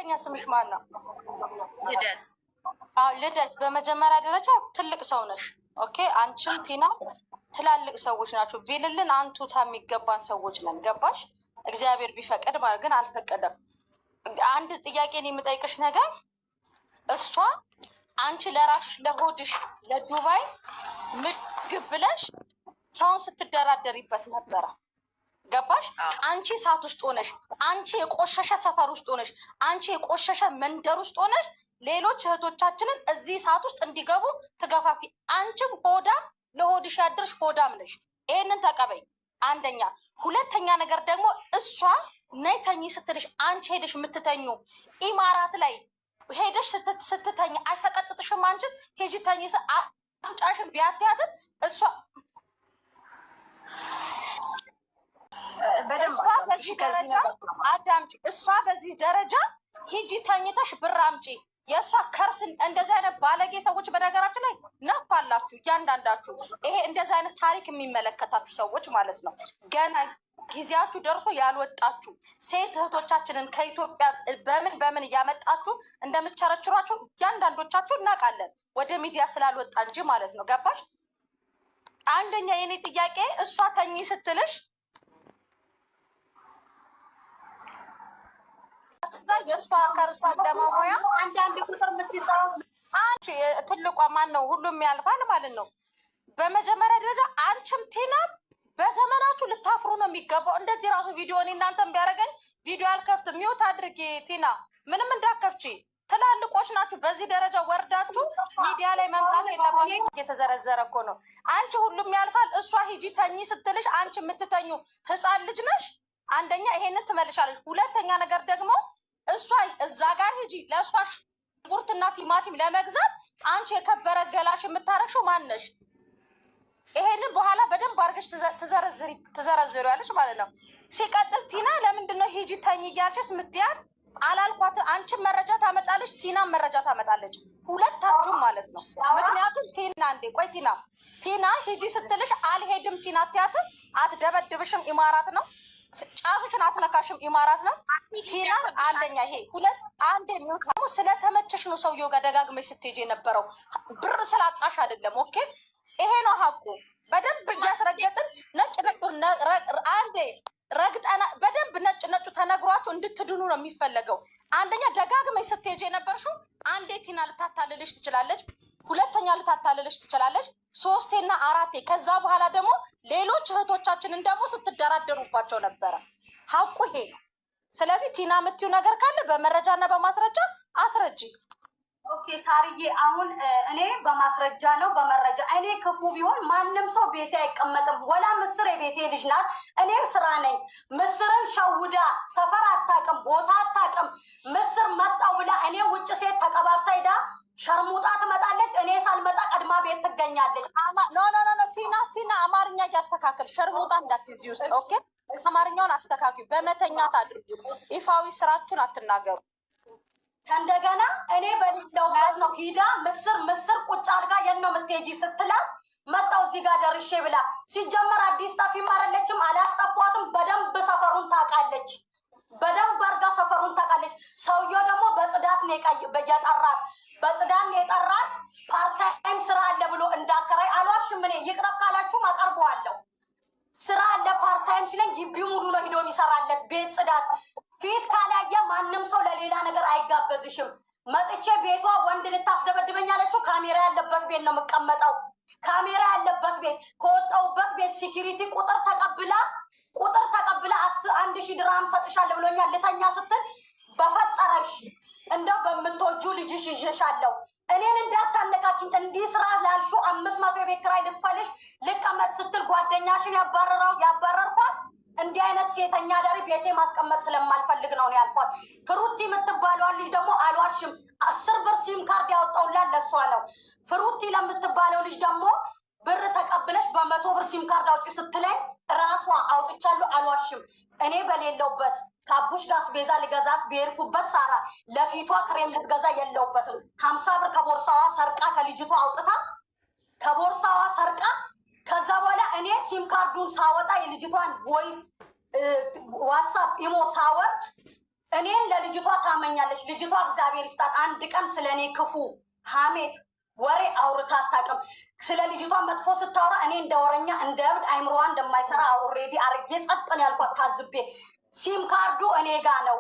ትክክለኛ ስምሽ ማን ነው? ልደት። ልደት፣ በመጀመሪያ ደረጃ ትልቅ ሰው ነሽ። ኦኬ፣ አንቺም ቲና ትላልቅ ሰዎች ናቸው። ቢልልን አንቱታ የሚገባን ሰዎች ነን። ገባሽ? እግዚአብሔር ቢፈቅድ ማለት ግን አልፈቀደም። አንድ ጥያቄን የምጠይቅሽ ነገር እሷ አንቺ ለራስሽ ለሆድሽ ለዱባይ ምግብ ብለሽ ሰውን ስትደራደሪበት ነበረ። ገባሽ? አንቺ እሳት ውስጥ ሆነሽ፣ አንቺ የቆሸሸ ሰፈር ውስጥ ሆነሽ፣ አንቺ የቆሸሸ መንደር ውስጥ ሆነሽ ሌሎች እህቶቻችንን እዚህ እሳት ውስጥ እንዲገቡ ትገፋፊ። አንቺም ሆዳም ለሆድሽ ያድርሽ ሆዳም ነሽ። ይሄንን ተቀበኝ። አንደኛ። ሁለተኛ ነገር ደግሞ እሷ ነይ ተኝ ስትልሽ አንቺ ሄደሽ የምትተኙ ኢማራት ላይ ሄደሽ ስትተኝ አይሰቀጥጥሽም? አንቺስ ሄጂ ተኝ አፍንጫሽን ቢያትያትም እሷ በዚህ ደረጃ አዳምጪ። እሷ በዚህ ደረጃ ሂጂ ተኝተሽ ብር አምጪ። የእሷ ከርስን እንደዚህ አይነት ባለጌ ሰዎች በነገራችን ላይ ነፋላችሁ እያንዳንዳችሁ። ይሄ እንደዚህ አይነት ታሪክ የሚመለከታችሁ ሰዎች ማለት ነው። ገና ጊዜያችሁ ደርሶ ያልወጣችሁ ሴት እህቶቻችንን ከኢትዮጵያ በምን እያመጣችሁ እንደምትቸረችሯቸው እያንዳንዶቻችሁ እናውቃለን። ወደ ሚዲያ ስላልወጣ እንጂ ማለት ነው። ገባሽ? አንደኛ የኔ ጥያቄ እሷ ተኝ ስትልሽ የእሷ ከርሷ ለመሆያ አንዳንድ ቁጥር የምትጻፍ አንቺ ትልቋ ማን ነው? ሁሉም ያልፋል ማለት ነው። በመጀመሪያ ደረጃ አንቺም ቲናም በዘመናችሁ ልታፍሩ ነው የሚገባው። እንደዚህ ራሱ ቪዲዮ እኔ እናንተን ቢያደርገኝ ቪዲዮ አልከፍትም። ሚውት አድርጊ ቲና፣ ምንም እንዳከፍቺ። ትላልቆች ናችሁ። በዚህ ደረጃ ወርዳችሁ ሚዲያ ላይ መምጣት የለባችሁ። እየተዘረዘረ እኮ ነው። አንቺ ሁሉም ያልፋል። እሷ ሂጂ ተኝ ስትልሽ አንቺ የምትተኙ ህፃን ልጅ ነሽ። አንደኛ ይሄንን ትመልሻለች። ሁለተኛ ነገር ደግሞ እሷ እዛ ጋር ሂጂ ለእሷ ሽንኩርትና ቲማቲም ለመግዛት አንቺ የከበረ ገላሽ የምታረግሽው ማነሽ? ይሄንን በኋላ በደንብ አድርገሽ ትዘረዝሪያለሽ ማለት ነው። ሲቀጥል ቲና ለምንድን ነው ሂጂ ተኝ እያልሽስ ምትያት? አላልኳት? አንቺን መረጃ ታመጫለች፣ ቲናን መረጃ ታመጣለች፣ ሁለታችሁም ማለት ነው። ምክንያቱም ቲና እንዴ ቆይ ቲና ሂጂ ስትልሽ አልሄድም ቲና አትያትም፣ አትደበድብሽም፣ ኢማራት ነው። ጫፍሽን አትነካሽም፣ ኢማራት ነው። ቲና አንደኛ ይሄ ሁለት አንድ የሚውታሙ ስለተመቸሽ ነው ሰውየው ጋር ደጋግመሽ ስትሄጂ የነበረው ብር ስላጣሽ አይደለም። ኦኬ ይሄ ነው ሀቁ። በደንብ እያስረገጥን ነጭ ነጩ አንዴ ረግጠና በደንብ ነጭ ነጩ ተነግሯችሁ እንድትድኑ ነው የሚፈለገው። አንደኛ ደጋግመሽ ስትሄጂ የነበርሽው አንዴ ቲና ልታታልልሽ ትችላለች፣ ሁለተኛ ልታታልልሽ ትችላለች፣ ሶስቴና አራቴ። ከዛ በኋላ ደግሞ ሌሎች እህቶቻችንን ደግሞ ስትደራደሩባቸው ነበረ። ሀቁ ይሄ ነው። ስለዚህ ቲና የምትይው ነገር ካለ በመረጃና በማስረጃ አስረጂ። ኦኬ ሳርዬ፣ አሁን እኔ በማስረጃ ነው በመረጃ። እኔ ክፉ ቢሆን ማንም ሰው ቤቴ አይቀመጥም። ወላ ምስር የቤቴ ልጅ ናት። እኔም ስራ ነኝ። ምስርን ሸውዳ ሰፈር አታውቅም፣ ቦታ አታውቅም። ምስር መጣው ብላ እኔ ውጭ ሴት ተቀባብታ ሄዳ ሸርሙጣ ትመጣለች። እኔ ሳልመጣ ቀድማ ቤት ትገኛለች። ኖ ቲና አማርኛ እያስተካከል ሸርሙጣ እንዳትይዚ ውስጥ። ኦኬ አማርኛውን አስተካክዩ። በመተኛት አድርጉት። ይፋዊ ስራችሁን አትናገሩ። ከእንደገና እኔ በሌለውበት ነው ሂዳ ምስር ቁጭ አድርጋ የት ነው የምትሄጂ ስትላት መጣው እዚህ ጋር ደርሼ ብላ። ሲጀመር አዲስ ጠፊም አይደለችም፣ አላስጠፏትም። በደንብ ሰፈሩን ታውቃለች። በደንብ አድርጋ ሰፈሩን ታውቃለች። ሰውየው ደግሞ በጽዳት ነው የጠራት። በጽዳት ነው የጠራት። ፓርታይም ስራ አለ ብሎ እንዳከራይ አልዋሽም። እኔ ይቅረብ ካላችሁም አቀርበዋለሁ። ስራ አለ ፓርታይም ሲለኝ ግቢው ሙሉ ነው ሂዶ ይሰራለት ቤት ጽዳት። ፊት ካላየ ማንም ሰው ለሌላ ነገር አይጋበዝሽም። መጥቼ ቤቷ ወንድ ልታስደበድበኝ አለችው። ካሜራ ያለበት ቤት ነው የምቀመጠው። ካሜራ ያለበት ቤት ከወጣሁበት ቤት ሲኪሪቲ ቁጥር ተቀብላ 1,000 ድርሃም ሰጥሻለሁ ብሎኛል። ልተኛ ስትል በፈጠረሽ እንደው በምትወጁ ልጅሽ ይዤሻለሁ እኔን እንዳታነቃቂኝ። እንዲህ ስራ ላልሹ 500 የቤት ኪራይ ልክፈልሽ ልቀመጥ ስትል ጓደኛሽን ያባረርኳት። እንዲህ አይነት ሴተኛ ዳሪ ቤቴ ማስቀመጥ ስለማልፈልግ ነው ያልኳት። ፍሩቲ የምትባለዋን ልጅ ደግሞ አልዋሽም 10 ብር ሲም ካርድ ያወጣውላት ለሷ ነው። ፍሩቲ ለምትባለው ልጅ ደግሞ ብር ተቀብለሽ በ100 ብር ሲም ካርድ አውጪ ስትለኝ ራሷ አውጥቻለሁ። አልዋሽም። እኔ በሌለውበት ከአቡሽ ጋር አስቤዛ ልገዛት ብሄድኩበት ሳራ ለፊቷ ክሬም ልትገዛ የለውበትም። 50 ብር ከቦርሳዋ ሰርቃ ከልጅቷ አውጥታ ከቦርሳዋ ሰርቃ ከዛ በኋላ እኔ ሲም ካርዱን ሳወጣ የልጅቷን ቮይስ ዋትሳፕ ኢሞ ሳወርድ እኔን ለልጅቷ ታመኛለች። ልጅቷ እግዚአብሔር ይስጣት አንድ ቀን ስለ እኔ ክፉ ሀሜት ወሬ አውርታ አታውቅም። ስለ ልጅቷ መጥፎ ስታወራ እኔ እንደ ወረኛ እንደ እብድ አይምሮዋ እንደማይሰራ ኦልሬዲ አርጌ ጸጥን ያልኳት ታዝቤ። ሲም ካርዱ እኔ ጋ ነው።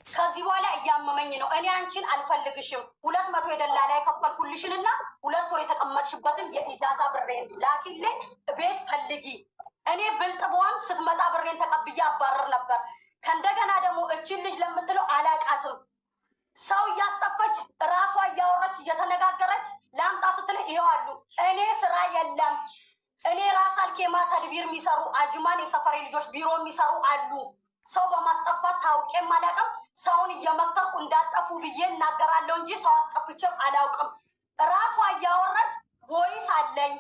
ከዚህ በኋላ እያመመኝ ነው። እኔ አንቺን አልፈልግሽም። 200 የደላላ የከፈልኩልሽንና 2 ወር የተቀመጥሽበትን የኢጃዛ ብሬን ላኪልኝ። ቤት ፈልጊ። እኔ ብልጥ በሆን ስትመጣ ብሬን ተቀብዬ አባረር ነበር። ከእንደገና ደግሞ እችን ልጅ ለምትለው አላቃትም። ሰው እያስጠፈች ራሷ እያወረች እየተነጋገረች ለአምጣ ስትል ይሄዋሉ። እኔ ስራ የለም። እኔ ራስ አልኬማ ተድቢር የሚሰሩ አጅማን የሰፈሬ ልጆች ቢሮ የሚሰሩ አሉ። ሰው በማስጠፋት ታውቄ አላውቅም። ሰውን እየመከርኩ እንዳጠፉ ብዬ እናገራለሁ እንጂ ሰው አስጠፍቼም አላውቅም። ራሷ እያወረች ቮይስ አለኝ።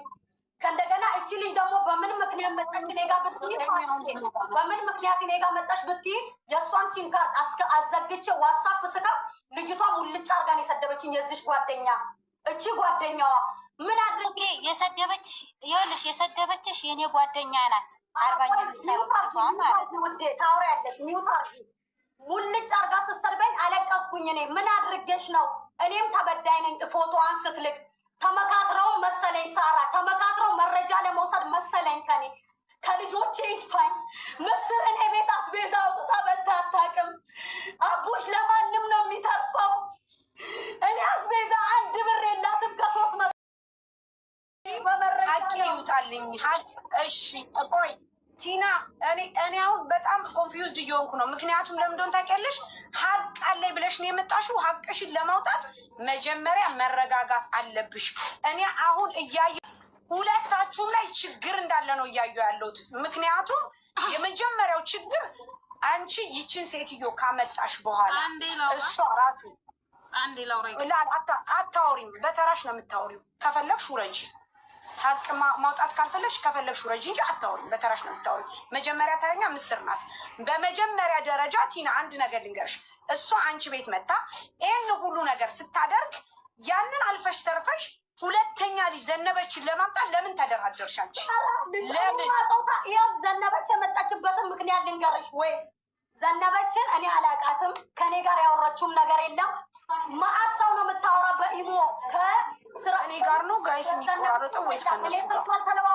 ከእንደገና እቺ ልጅ ደግሞ በምን ምክንያት መጣች እኔ ጋር ብትይ፣ በምን ምክንያት እኔ ጋር መጣች ብትይ፣ የእሷን ሲም ካርድ አዘግቼ ዋትሳፕ ስከፍ ልጅቷ ሙልጭ አርጋን የሰደበችኝ የዚሽ ጓደኛ። እቺ ጓደኛዋ ምን አድርጌ የሰደበችሽ ይኸውልሽ፣ የሰደበችሽ የኔ ጓደኛ ናት። አርባኛ ምሳሌቷ ማለት ውዴ ታውሪያለሽ። ሚውት አርጊ። ሙልጭ አርጋ ስትሰድበኝ አለቀስኩኝ። እኔ ምን አድርጌሽ ነው? እኔም ተበዳይ ነኝ። ፎቶዋን ስትልክ ተመካክረው መሰለኝ ሳራ ተመካክረው መረጃ ለመውሰድ መሰለኝ ከኔ ከልጆቼ ይጥፋኝ። ምስር እኔ ቤት አስቤዛ አውጥታ በልታ አታውቅም። አቡሽ ለማንም ነው የሚተርፈው። እኔ አስቤዛ አንድ ብር የላትም። ከ300 ሀቂ ይውጣልኝ። እሺ ቆይ ቲና፣ እኔ አሁን በጣም ኮንፊውዝድ እየሆንኩ ነው። ምክንያቱም ለምንድን ታውቂያለሽ፣ ሀቅ አለኝ ብለሽ ነው የመጣሽው። ሀቅሽን ለማውጣት መጀመሪያ መረጋጋት አለብሽ። እኔ አሁን ሁለታችሁም ላይ ችግር እንዳለ ነው እያየሁ ያለሁት። ምክንያቱም የመጀመሪያው ችግር አንቺ ይችን ሴትዮ ካመጣሽ በኋላ እሷ ራሱ አታወሪም፣ በተራሽ ነው የምታወሪው። ከፈለግሽ ውረጂ፣ ሀቅ ማውጣት ካልፈለግሽ ከፈለግሽ ውረጂ እንጂ አታወሪም፣ በተራሽ ነው የምታወሪው። መጀመሪያ ተረኛ ምስር ናት። በመጀመሪያ ደረጃ ቲና አንድ ነገር ልንገርሽ፣ እሷ አንቺ ቤት መታ ይህን ሁሉ ነገር ስታደርግ ያንን አልፈሽ ተርፈሽ ሁለተኛ ልጅ ዘነበችን ለማምጣት ለምን ተደራደርሽ አንቺ? ለምን ዘነበች የመጣችበትን ምክንያት ልንገርሽ ወይ? ዘነበችን እኔ አላቃትም። ከኔ ጋር ያወራችውም ነገር የለም። ማአት ሰው ነው የምታወራ በኢሞ ከስራ እኔ ጋር ነው ጋይስ የሚቆራረጠው ወይስ ከነሱ ጋር?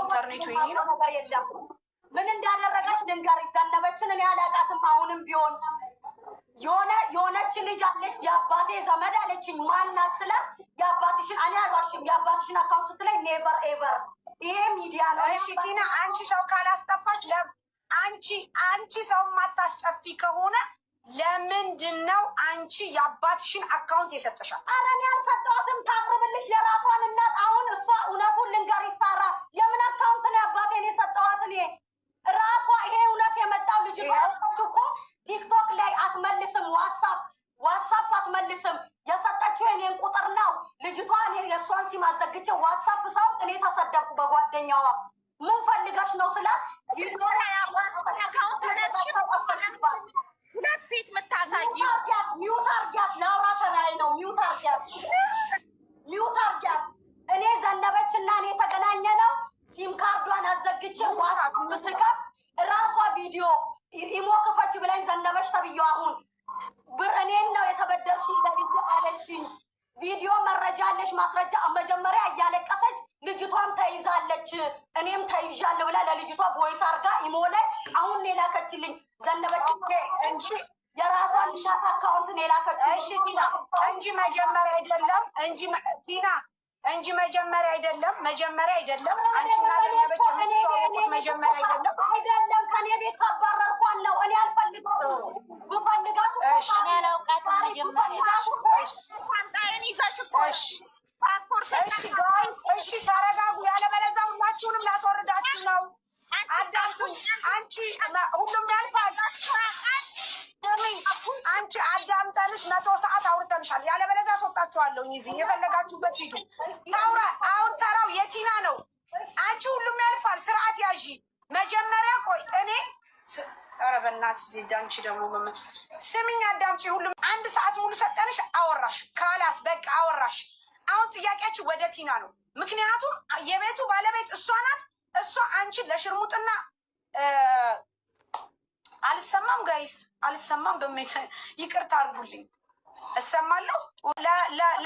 ኢንተርኔቱ ይሄ ነው። ነገር የለም። ምን እንዳደረገች ልንገርሽ። ዘነበችን እኔ አላቃትም። አሁንም ቢሆን የሆነች ልጅ አለች የአባቴ ዘመድ አለችኝ። ማናት ስለ የአባትሽን እኔ አልዋሽም። የአባትሽን አካውንት ስትለኝ ኔቨር ኤቨር። ይሄ ሚዲያ ነው። እሺ ቲና፣ አንቺ ሰው ካላስጠፋች አንቺ ሰው ማታስጠፊ ከሆነ ለምንድን ነው አንቺ የአባትሽን አካውንት የሰጠሻት? ኧረ እኔ አልሰጠኋትም። ታቅርብልሽ የራሷን እናት። አሁን እሷ እውነቱን ልንገርሽ ሳራ፣ የምን አካውንት ነው የአባቴን የሰጠኋት እኔ ራሷ። ይሄ እውነት የመጣው ልጅ እኮ ቲክቶክ ላይ አትመልስም፣ ዋትሳፕ አትመልስም። የሰጠችው የኔን ቁጥር ነው ልጅቷ። እኔ የእሷን ሲም አዘግቼ ዋትሳፕ ሰው እኔ ተሰደብኩ በጓደኛዋ። ምን ፈልገሽ ነው ስለ ሁለት ፊት የምታሳይ ሚውት አርጊያት። ላውራ ተራይ ነው። ሚውት አርጊያት። እኔ ዘነበችና እኔ የተገናኘ ነው። ሲም ካርዷን አዘግቼ ዋትሳፕ ስከፍ ራሷ ቪዲዮ ኢሞ ክፈች ብላኝ ዘነበች ተብዬው አሁን እኔን ነው የተበደርሽኝ ለቪዲዮ አለችኝ። ቪዲዮ መረጃ አለሽ ማስረጃ። መጀመሪያ እያለቀሰች ልጅቷን ተይዛለች እኔም ተይዣለሁ ብላ ለልጅቷ ቦይስ አርጋ ኢሞ ላይ አሁን የላከችልኝ ዘነበች እንጂ የራሷን እናት አካውንት የላከችልኝ። እሺ ቲና እንጂ መጀመሪያ አይደለም እንጂ መጀመሪያ አይደለም። አንቺና ዘነበች የምትተዋወቁት መጀመሪያ አይደለም። ከኔ ቤት ካባረርኳን ነው። እኔ አልፈልግም። ብፈልጋት ያላውቃትም መጀመሪያ። እሺ ተረጋጉ፣ ያለበለዚያ ሁላችሁንም ላስወርዳችሁ ነው። አዳምጡኝ። አንቺ ሁሉም ያልፋል። አንቺ አዳምጠንሽ 100 ሰዓት አውርተንሻል። ያለበለዚያ አስወጣችኋለሁ። እዚህ የፈለጋችሁበት ሂዱ። አሁን ተራው የቲና ነው። አንቺ ሁሉም ያልፋል። ስርዓት ያዢ። መጀመሪያ ቆይ እኔ ኧረ በእናትሽ ዜድ፣ አንቺ ደግሞ ስሚኝ፣ አዳምጪ። ሁሉም 1 ሰዓት ሙሉ ሰጠንሽ፣ አወራሽ። ካላስ በቃ አወራሽ። አሁን ጥያቄያችሁ ወደ ቲና ነው። ምክንያቱም የቤቱ ባለቤት እሷ ናት። እሷ አንቺን ለሽርሙጥና አልሰማም ጋይስ አልሰማም። በሜት ይቅርታ አድርጉልኝ። እሰማለሁ።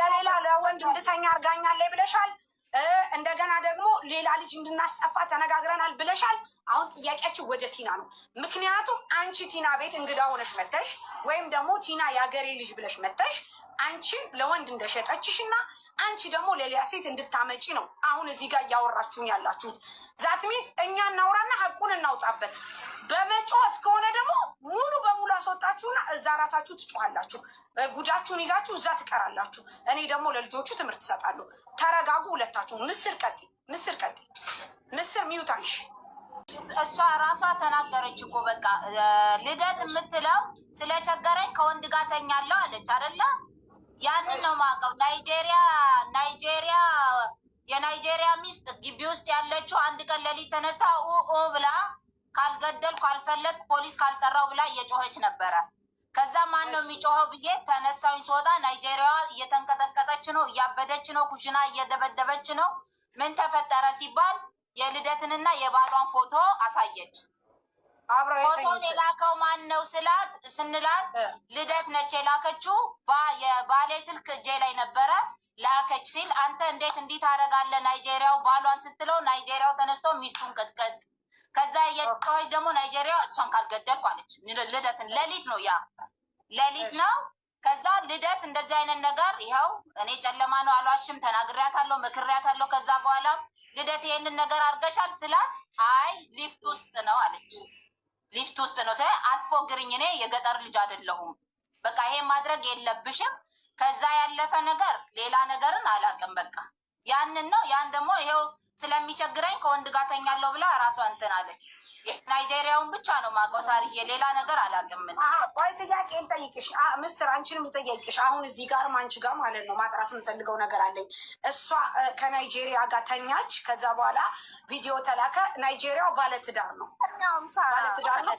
ለሌላ ለወንድ እንድተኛ አርጋኛለች ብለሻል። እንደገና ደግሞ ሌላ ልጅ እንድናስጠፋ ተነጋግረናል ብለሻል። አሁን ጥያቄያችን ወደ ቲና ነው። ምክንያቱም አንቺ ቲና ቤት እንግዳ ሆነሽ መተሽ ወይም ደግሞ ቲና የሀገሬ ልጅ ብለሽ መተሽ አንቺን ለወንድ እንደሸጠችሽ እና አንቺ ደግሞ ለሌላ ሴት እንድታመጪ ነው አሁን እዚህ ጋር እያወራችሁን ያላችሁት። ዛትሚት እኛ እናውራና ሀቁን እናውጣበት። በመጫወት ከሆነ ደግሞ ሙሉ በሙሉ አስወጣችሁና እዛ ራሳችሁ ትጮኋላችሁ። ጉዳችሁን ይዛችሁ እዛ ትቀራላችሁ። እኔ ደግሞ ለልጆቹ ትምህርት እሰጣለሁ። ተረጋጉ ሁለታችሁ። ምስር ቀጤ ምስር ሚውታንሽ እሷ ራሷ ተናገረች እኮ በቃ ልደት የምትለው ስለቸገረኝ ከወንድ ጋር ተኛለሁ አለች አይደለ? ያንን ነው የማውቀው። የናይጄሪያ ሚስት ግቢ ውስጥ ያለችው አንድ ቀን ሌሊት ተነስታ ብላ ካልገደልኩ ካልፈለጥኩ ፖሊስ ካልጠራው ብላ እየጮኸች ነበረ። ከዛ ማን ነው የሚጮኸው ብዬ ተነሳሁኝ። ስወጣ ናይጄሪያዋ እየተንቀጠቀጠች ነው፣ እያበደች ነው፣ ኩሽና እየደበደበች ነው። ምን ተፈጠረ ሲባል የልደትንና የባሏን ፎቶ አሳየች። ፎቶን የላከው ማን ነው ስንላት ልደት ነች የላከችው። የባሌ ስልክ እጄ ላይ ነበረ ላከች ሲል አንተ እንዴት እንዲህ ታደርጋለህ ናይጄሪያው ባሏን ስትለው ናይጄሪያው ተነስቶ ሚስቱን ቀጥቀጥ። ከዛ የጮኸች ደግሞ ናይጄሪያው እሷን ካልገደልኩ አለች። ልደትን ሌሊት ነው ሌሊት ነው። ከዛ ልደት እንደዚህ አይነት ነገር ይኸው እኔ ጨለማ ነው አልዋሽም፣ ተናግሬያታለሁ፣ መክሬያታለሁ። ከዛ በኋላ ልደት ይሄንን ነገር አድርገሻል ስላት አይ ሊፍት ውስጥ ነው አለች። ሊፍት ውስጥ ነው አትፎግርኝ፣ እኔ የገጠር ልጅ አይደለሁም፣ በቃ ይሄን ማድረግ የለብሽም። ከዛ ያለፈ ነገር ሌላ ነገርን አላውቅም። በቃ ያንን ነው። ያን ደግሞ ይሄው ስለሚቸግረኝ ከወንድ ጋር ተኛለሁ ብላ ራሷ እንትን አለች። ናይጄሪያውን ብቻ ነው የማውቀው ሳርዬ፣ ሌላ ነገር አላውቅም። ቆይ ጥያቄ እንጠይቅሽ ምስር፣ አንቺንም ልጠይቅሽ። አሁን እዚህ ጋር አንቺ ጋር ማለት ነው ማጥራት የምፈልገው ነገር አለኝ። እሷ ከናይጄሪያ ጋር ተኛች፣ ከዛ በኋላ ቪዲዮ ተላከ። ናይጄሪያው ባለትዳር ነው፣ ባለትዳር ነው።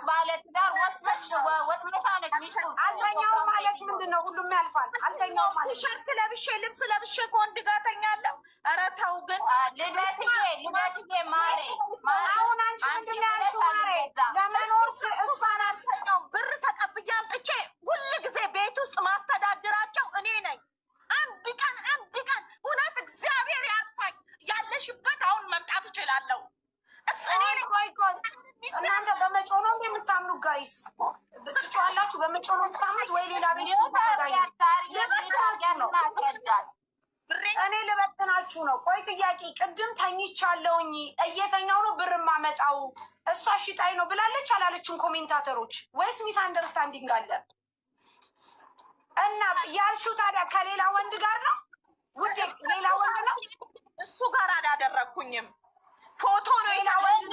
ባለትዳር አልተኛውም ማለት ምንድን ነው? ሁሉም ያልፋል። አልተኛውም ማለት ቲሸርት ለብሼ ልብስ ለብሼ ከወንድ ጋር ተኛለሁ። ኧረ ተው ግን ልደትዬ ማሬ፣ አሁን አንቺ ምንድን ነው ያልሽው? ማሬ ለመኖር እሷ ናት ብር ተቀብዬ አምጥቼ ሁል ጊዜ ቤት ውስጥ ማስተዳድራቸው እኔ ነኝ። አንድ ቀን እውነት እግዚአብሔር ያጥፋኝ። ያለሽበት አሁን መምጣት እችላለሁ። እናንተ በመጮህ ነው የምታምኑ? ጋይስ ትጮሃላችሁ። በመጮህ ነው የምታምኑት ወይ ሌላ ቤት እኔ ልበትናችሁ ነው? ቆይ ጥያቄ፣ ቅድም ተኝቻለሁኝ እየተኛው ነው ብር ማመጣው እሷ ሽጣይ ነው ብላለች አላለችም? ኮሜንታተሮች ወይስ ሚስ አንደርስታንዲንግ አለ? እና ያልሽው ታዲያ ከሌላ ወንድ ጋር ነው ውዴ? ሌላ ወንድ ነው እሱ ጋር አላደረግኩኝም። ፎቶ ነው ወንድ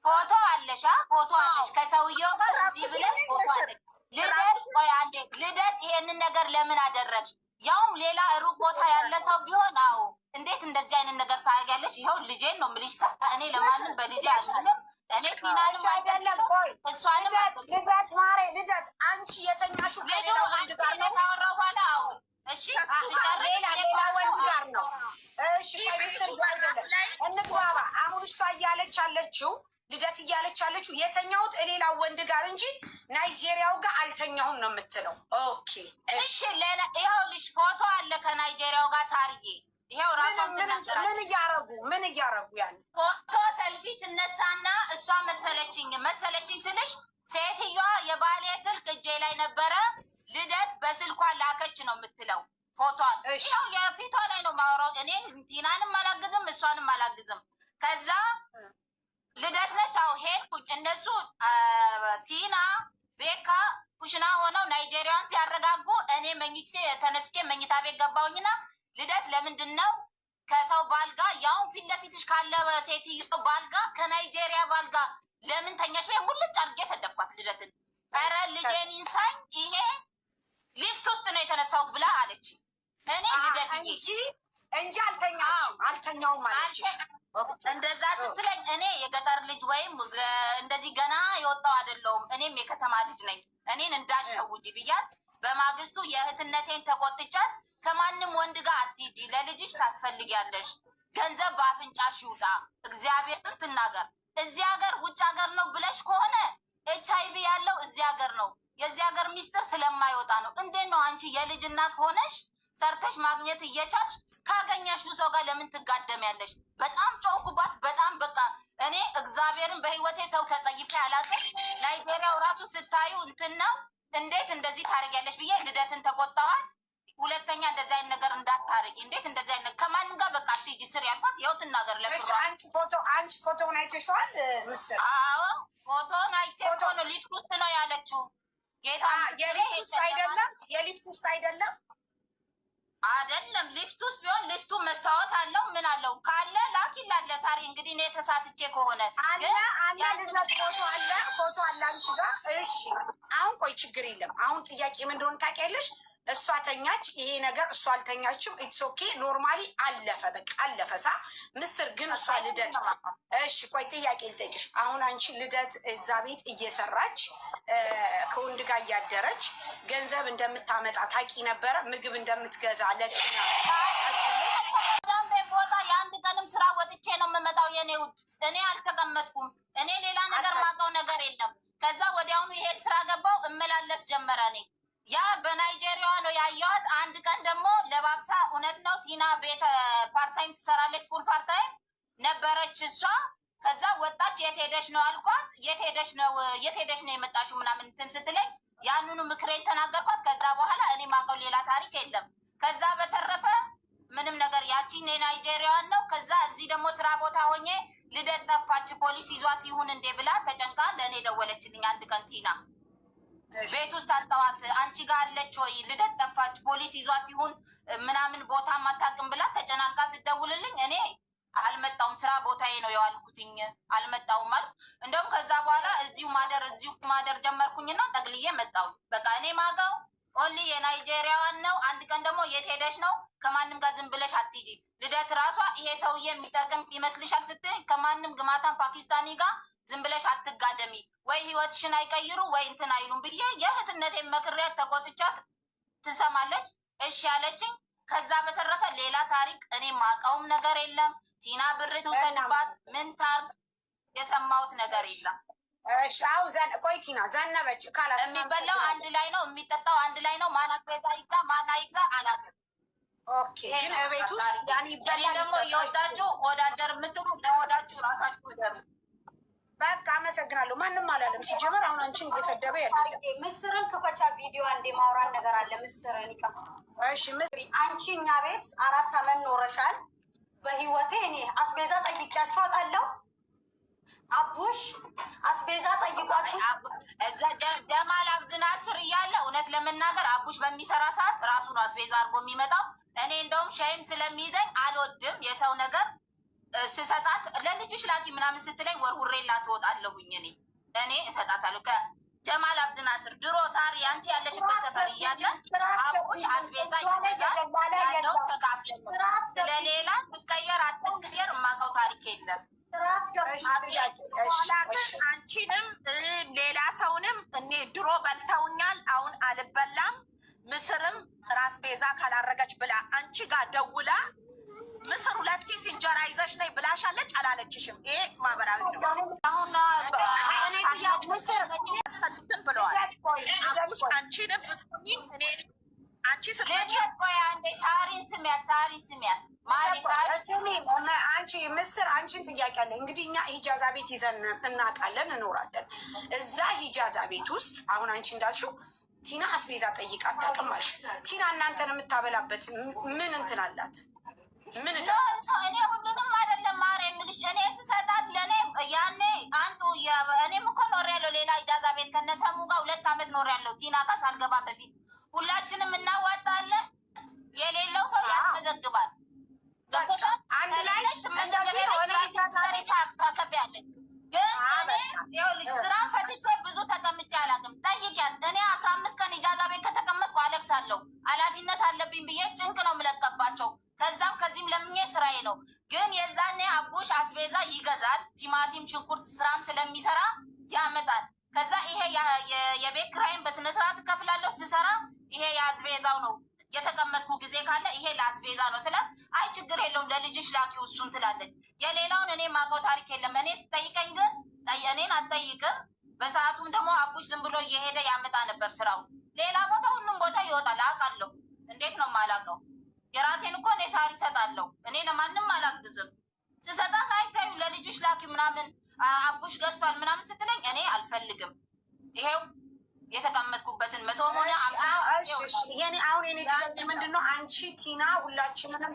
ፎቶ አለሽ ፎቶ አለሽ ከሰውየው ጋር እንዲህ ብለሽ ፎቶ አለሽ። ልደት ቆይ አንዴ ልደት ይሄንን ነገር ለምን አደረግሽ? ያውም ሌላ ሩቅ ቦታ ያለ ሰው ቢሆን አዎ እንዴት እንደዚህ አይነት ነገር ታደርጊያለሽ? ይኸው ልጄን ነው የምልሽ። እኔ ለማንም በልጄ አልልም። እኔ ፊናንም አይደለም ቆይ እሷንም ልደት ማሬ ልደት አንቺ የተኛሽው ከሌላ ወንድ ጋር ነው ታወራው በኋላ አዎ እሺ ሌላ ወንድ ጋር ነው። እሺ እንግባባ። አሁን እሷ እያለች አለችው ልደት እያለች ያለችው የተኛሁት ሌላ ወንድ ጋር እንጂ ናይጄሪያው ጋር አልተኛሁም ነው የምትለው። ኦኬ እሺ ይኸውልሽ ፎቶ አለ ከናይጄሪያው ጋር ሳርዬ። ይኸው ራሷ ምን እያረጉ ያን ፎቶ ሰልፊ ትነሳና እሷ መሰለችኝ ስልሽ ሴትዮዋ የባሌ ስልክ እጄ ላይ ነበረ ልደት በስልኳ ላከች ነው የምትለው ፎቶን። ይኸው የፊቷ ላይ ነው ማውራው። እኔ ቲናንም አላግዝም እሷንም አላግዝም። ከዛ ልደት ነች። አዎ ሄድኩኝ። እነሱ ቲና ቤካ ኩሽና ሆነው ናይጄሪያን ሲያረጋጉ እኔ ተነስቼ መኝታ ቤት ገባሁኝና ልደት ለምንድን ነው ከሰው ባልጋ ያውን ፊት ለፊትሽ ካለ ሴትዮ ባልጋ ከናይጄሪያ ባልጋ ለምን ተኛሽ? ወይ ሙልጭ አድርጌ ሰደብኳት ልደትን። ኧረ ልጄን ይንሳኝ ይሄ ሊፍት ውስጥ ነው የተነሳሁት ብላ አለች። እኔ ልደት እንጂ አልተኛውም አለች። እንደዛ ስትለኝ እኔ የገጠር ልጅ ወይም እንደዚህ ገና የወጣው አይደለሁም። እኔም የከተማ ልጅ ነኝ። እኔን እንዳሸውጂ ብያት በማግስቱ የእህትነቴን ተቆጥቻት ከማንም ወንድ ጋር አትሂጂ፣ ለልጅሽ ታስፈልጊያለሽ፣ ገንዘብ በአፍንጫሽ ይውጣ፣ እግዚአብሔርን ትናገር። እዚህ ሀገር ውጭ ሀገር ነው ብለሽ ከሆነ HIV ያለው እዚህ ሀገር ነው። የዚህ ሀገር ሚስጥር ስለማይወጣ ነው። እንዴት ነው አንቺ የልጅ እናት ሆነሽ ሰርተሽ ማግኘት እየቻልሽ ካገኘሽው ሰው ጋር ለምን ትጋደሚያለሽ? በጣም ጮኩባት። በጣም በቃ እኔ እግዚአብሔርን በህይወቴ ሰው ተጸይፌ አላውቅም። ናይጄሪያው ራሱ ስታዩ እንትን ነው እንዴት እንደዚህ ታደርጊያለሽ ብዬ ልደትን ተቆጣኋት። ሁለተኛ እንደዚህ አይነት ነገር እንዳታረጊ፣ እንዴት እንደዚህ አይነት ከማንም ጋር በቃ አትሂጂ ስር ያልኳት። ያው ትናገር ለፍሯ። አንቺ ፎቶውን አይተሽዋል? ምስል? አዎ ፎቶውን አይቼ እኮ ነው ሊፍት ውስጥ ነው ያለችው። ጌታ የሊፍት ውስጥ አይደለም፣ የሊፍት ውስጥ አይደለም አይደለም ሊፍት ውስጥ ቢሆን ሊፍቱ መስታወት አለው ምን አለው ካለ ላኪላት ለሳሪ። እንግዲህ እኔ ተሳስቼ ከሆነ አለ ልነት ፎቶ አለ አንቺ ጋር። እሺ አሁን ቆይ ችግር የለም። አሁን ጥያቄ ምን እንደሆነ ታውቂያለሽ? እሷ ተኛች፣ ይሄ ነገር እሷ አልተኛችም። ኢትስ ኦኬ ኖርማሊ አለፈ፣ በቃ አለፈ። ሳ ምስር ግን እሷ ልደት። እሺ ቆይ ጥያቄ ልጠይቅሽ። አሁን አንቺ ልደት እዛ ቤት እየሰራች ከወንድ ጋር እያደረች ገንዘብ እንደምታመጣ ታውቂ ነበረ? ምግብ እንደምትገዛ ለጤና ቦታ የአንድ ቀንም ስራ ወጥቼ ነው የምመጣው። የኔ ውድ እኔ አልተቀመጥኩም። እኔ ሌላ ነገር ማውቀው ነገር የለም። ከዛ ወዲያውኑ ይሄን ስራ ገባው እመላለስ ጀመረ። እኔ ያ በናይጄሪያዋ ነው ያየኋት። አንድ ቀን ደግሞ ለባብሳ እውነት ነው ቲና ቤት ፓርታይም ትሰራለች፣ ፉል ፓርታይም ነበረች እሷ። ከዛ ወጣች። የት ሄደሽ ነው አልኳት። የት ሄደሽ ነው የመጣሽው ምናምን እንትን ስትለኝ ያንኑ ምክሬን ተናገርኳት። ከዛ በኋላ እኔ ማውቀው ሌላ ታሪክ የለም። ከዛ በተረፈ ምንም ነገር ያቺን የናይጄሪያዋን ነው። ከዛ እዚህ ደግሞ ስራ ቦታ ሆኜ ልደት ጠፋች ፖሊስ ይዟት ይሁን እንዴ ብላ ተጨንቃ ለእኔ ደወለችልኝ። አንድ ቀን ቲና ቤት ውስጥ አጣዋት፣ አንቺ ጋር አለች ወይ ልደት ጠፋች ፖሊስ ይዟት ይሁን ምናምን ቦታ አታውቅም ብላ ተጨናንቃ ስደውልልኝ እኔ አልመጣውም ስራ ቦታዬ ነው የዋልኩትኝ አልመጣውም አልኩ። እንደውም ከዛ በኋላ እዚሁ ማደር ጀመርኩኝና ጠቅልዬ መጣውኝ። በቃ እኔ ማውቀው ኦንሊ የናይጄሪያዋን ነው። አንድ ቀን ደግሞ የት ሄደሽ ነው ከማንም ጋር ዝም ብለሽ አትሂጂ። ልደት ራሷ ይሄ ሰውዬ የሚጠቅም ይመስልሻል ስትይ ከማንም ግማታን ፓኪስታኒ ጋር ዝም ብለሽ አትጋደሚ፣ ወይ ህይወትሽን አይቀይሩ ወይ እንትን አይሉም ብዬ የእህትነቴን መክሬያት ተቆጥቻት ትሰማለች። እሺ ያለችኝ። ከዛ በተረፈ ሌላ ታሪክ እኔ ማውቀውም ነገር የለም። ቲና ብር ትውሰድባት ምን ታርግ የሰማሁት ነገር የለም። እሺ አሁን ቆይ ቲና ዘነበች ካላት የሚበላው አንድ ላይ ነው፣ የሚጠጣው አንድ ላይ ነው። ማናት ቤታ ማናይጋ አላውቅም። ኦኬ ግን ቤት ውስጥ ያኔ ይበላል ደግሞ እየወጣችሁ ወዳደር የምትሉ ለወዳችሁ ራሳችሁ ደሩ። በቃ አመሰግናለሁ። ማንም አላለም ሲጀመር። አሁን አንቺን እየሰደበ ያለ ምስርን ክፈቻ ቪዲዮ አንዴ ማውራን ነገር አለ። ምስርን ይቀፋ። እሺ ምስሪ አንቺ እኛ ቤት 4 አመት ኖረሻል። በህይወቴ እኔ አስቤዛ ጠይቂያችሁ አውቃለሁ። አቡሽ አስቤዛ ጠይቋችሁ እዛ ጀማል አብድናስር እያለ እውነት ለመናገር አቡሽ በሚሰራ ሰዓት ራሱ ነው አስቤዛ አድርጎ የሚመጣው። እኔ እንደውም ሻይም ስለሚይዘኝ አልወድም የሰው ነገር ስሰጣት ለልጅሽ ላኪ ምናምን ስትለኝ ወርውሬላት ትወጣለሁኝ። እኔ እሰጣታለሁ። ከጀማል አብድናስር ድሮ ሳሪ አንቺ ያለሽበት ሰፈር እያለ አቡሽ አስቤዛ ይገዛል ያለው ተካፍለ ስለሌላ ትቀየር አትቀየር የማውቀው ታሪክ የለም። አንቺንም ሌላ ሰውንም እኔ ድሮ በልተውኛል፣ አሁን አልበላም። ምስርም ራስ ቤዛ ካላረገች ብላ አንቺ ጋር ደውላ ምስር 2 ኪስ እንጀራ ይዘሽ ነይ ብላሻለች አላለችሽም? ይሄ ማህበራዊ ነው። አሁን ብለዋል። አንቺንም ብትሆኚ እኔ አንቺ ስትመጪ ቆይ አንዴ ሳሪን ስሚያት አንቺ ምስር አንቺን ጥያቄ አለ። እንግዲህ እኛ ሂጃዛ ቤት ይዘን እናውቃለን፣ እንኖራለን። እዛ ሂጃዛ ቤት ውስጥ አሁን አንቺ እንዳልሽው ቲና አስቤዛ ጠይቃ አታውቅም አልሽ። ቲና እናንተን የምታበላበት ምን እንትን አላት? ምን እኔ ሁሉንም አይደለም ማር የምልሽ እኔ ስሰጣት ለእኔ ያኔ አንቱ እኔም እኮ ኖሬያለሁ ሌላ ሂጃዛ ቤት ከነሰሙ ጋር 2 አመት ኖሬያለሁ። ቲና ጋር ሳልገባ በፊት ሁላችንም እናዋጣለን። የሌለው ሰው ያስመዘግባል። አንድ ላይ ታከፍያለች። ግን ይኸውልሽ ስራን ፈትቼ ብዙ ተቀምጬ አላውቅም። ጠይቂያት። እኔ 15 ቀን ኢጃዛ ቤት ከተቀመጥኩ አለቅሳለሁ። ኃላፊነት አለብኝ ብዬ ጭንቅ ነው የምለቀባቸው። ከዛም ከዚህም ለምኜ ስራዬ ነው። ግን የዛኔ አቡሽ አስቤዛ ይገዛል። ቲማቲም፣ ሽንኩርት ስራም ስለሚሰራ ያመጣል። ከዛ ይሄ የቤት ኪራይን በስነስርዓት እከፍላለሁ ስሰራ። ይሄ የአስቤዛው ነው የተቀመጥኩ ጊዜ ጊዜ ካለ ይሄ ለአስቤዛ ነው ስለ አይ ችግር የለውም ለልጅሽ ላኪው እሱን ትላለች። የሌላውን እኔ ማውቀው ታሪክ የለም። እኔ ስጠይቀኝ ግን እኔን አትጠይቅም። በሰዓቱም ደግሞ አቡሽ ዝም ብሎ እየሄደ ያመጣ ነበር ስራው። ሌላ ቦታ ሁሉም ቦታ ይወጣል አውቃለሁ። እንዴት ነው የማላውቀው? የራሴን እኮ እኔ ሳሪ እሰጣለሁ። እኔ ለማንም አላግዝም። ስሰጣት አይታዩ ለልጅሽ ላኪ ምናምን አቡሽ ገዝቷል ምናምን ስትለኝ እኔ አልፈልግም። ይሄው የተቀመጥኩበትን መቶ ሆነ አሁን የኔ ጥያቄ ምንድን ነው? አንቺ ቲና ሁላችንንም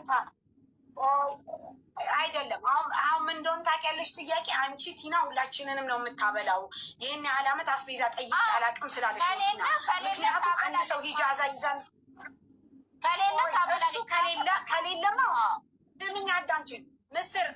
አይደለም አሁን ምን እንደሆነ ታውቂያለሽ? ጥያቄ አንቺ ቲና ሁላችንንም ነው የምታበላው። ይህን ያህል ዓመት አስቤዛ ጠይቄ አላውቅም ስላለሽ ነው ቲና። ምክንያቱም አንድ ሰው ሂጃዛ ይዛን እሱ ከሌለማ ድምኛ አዳምጪኝ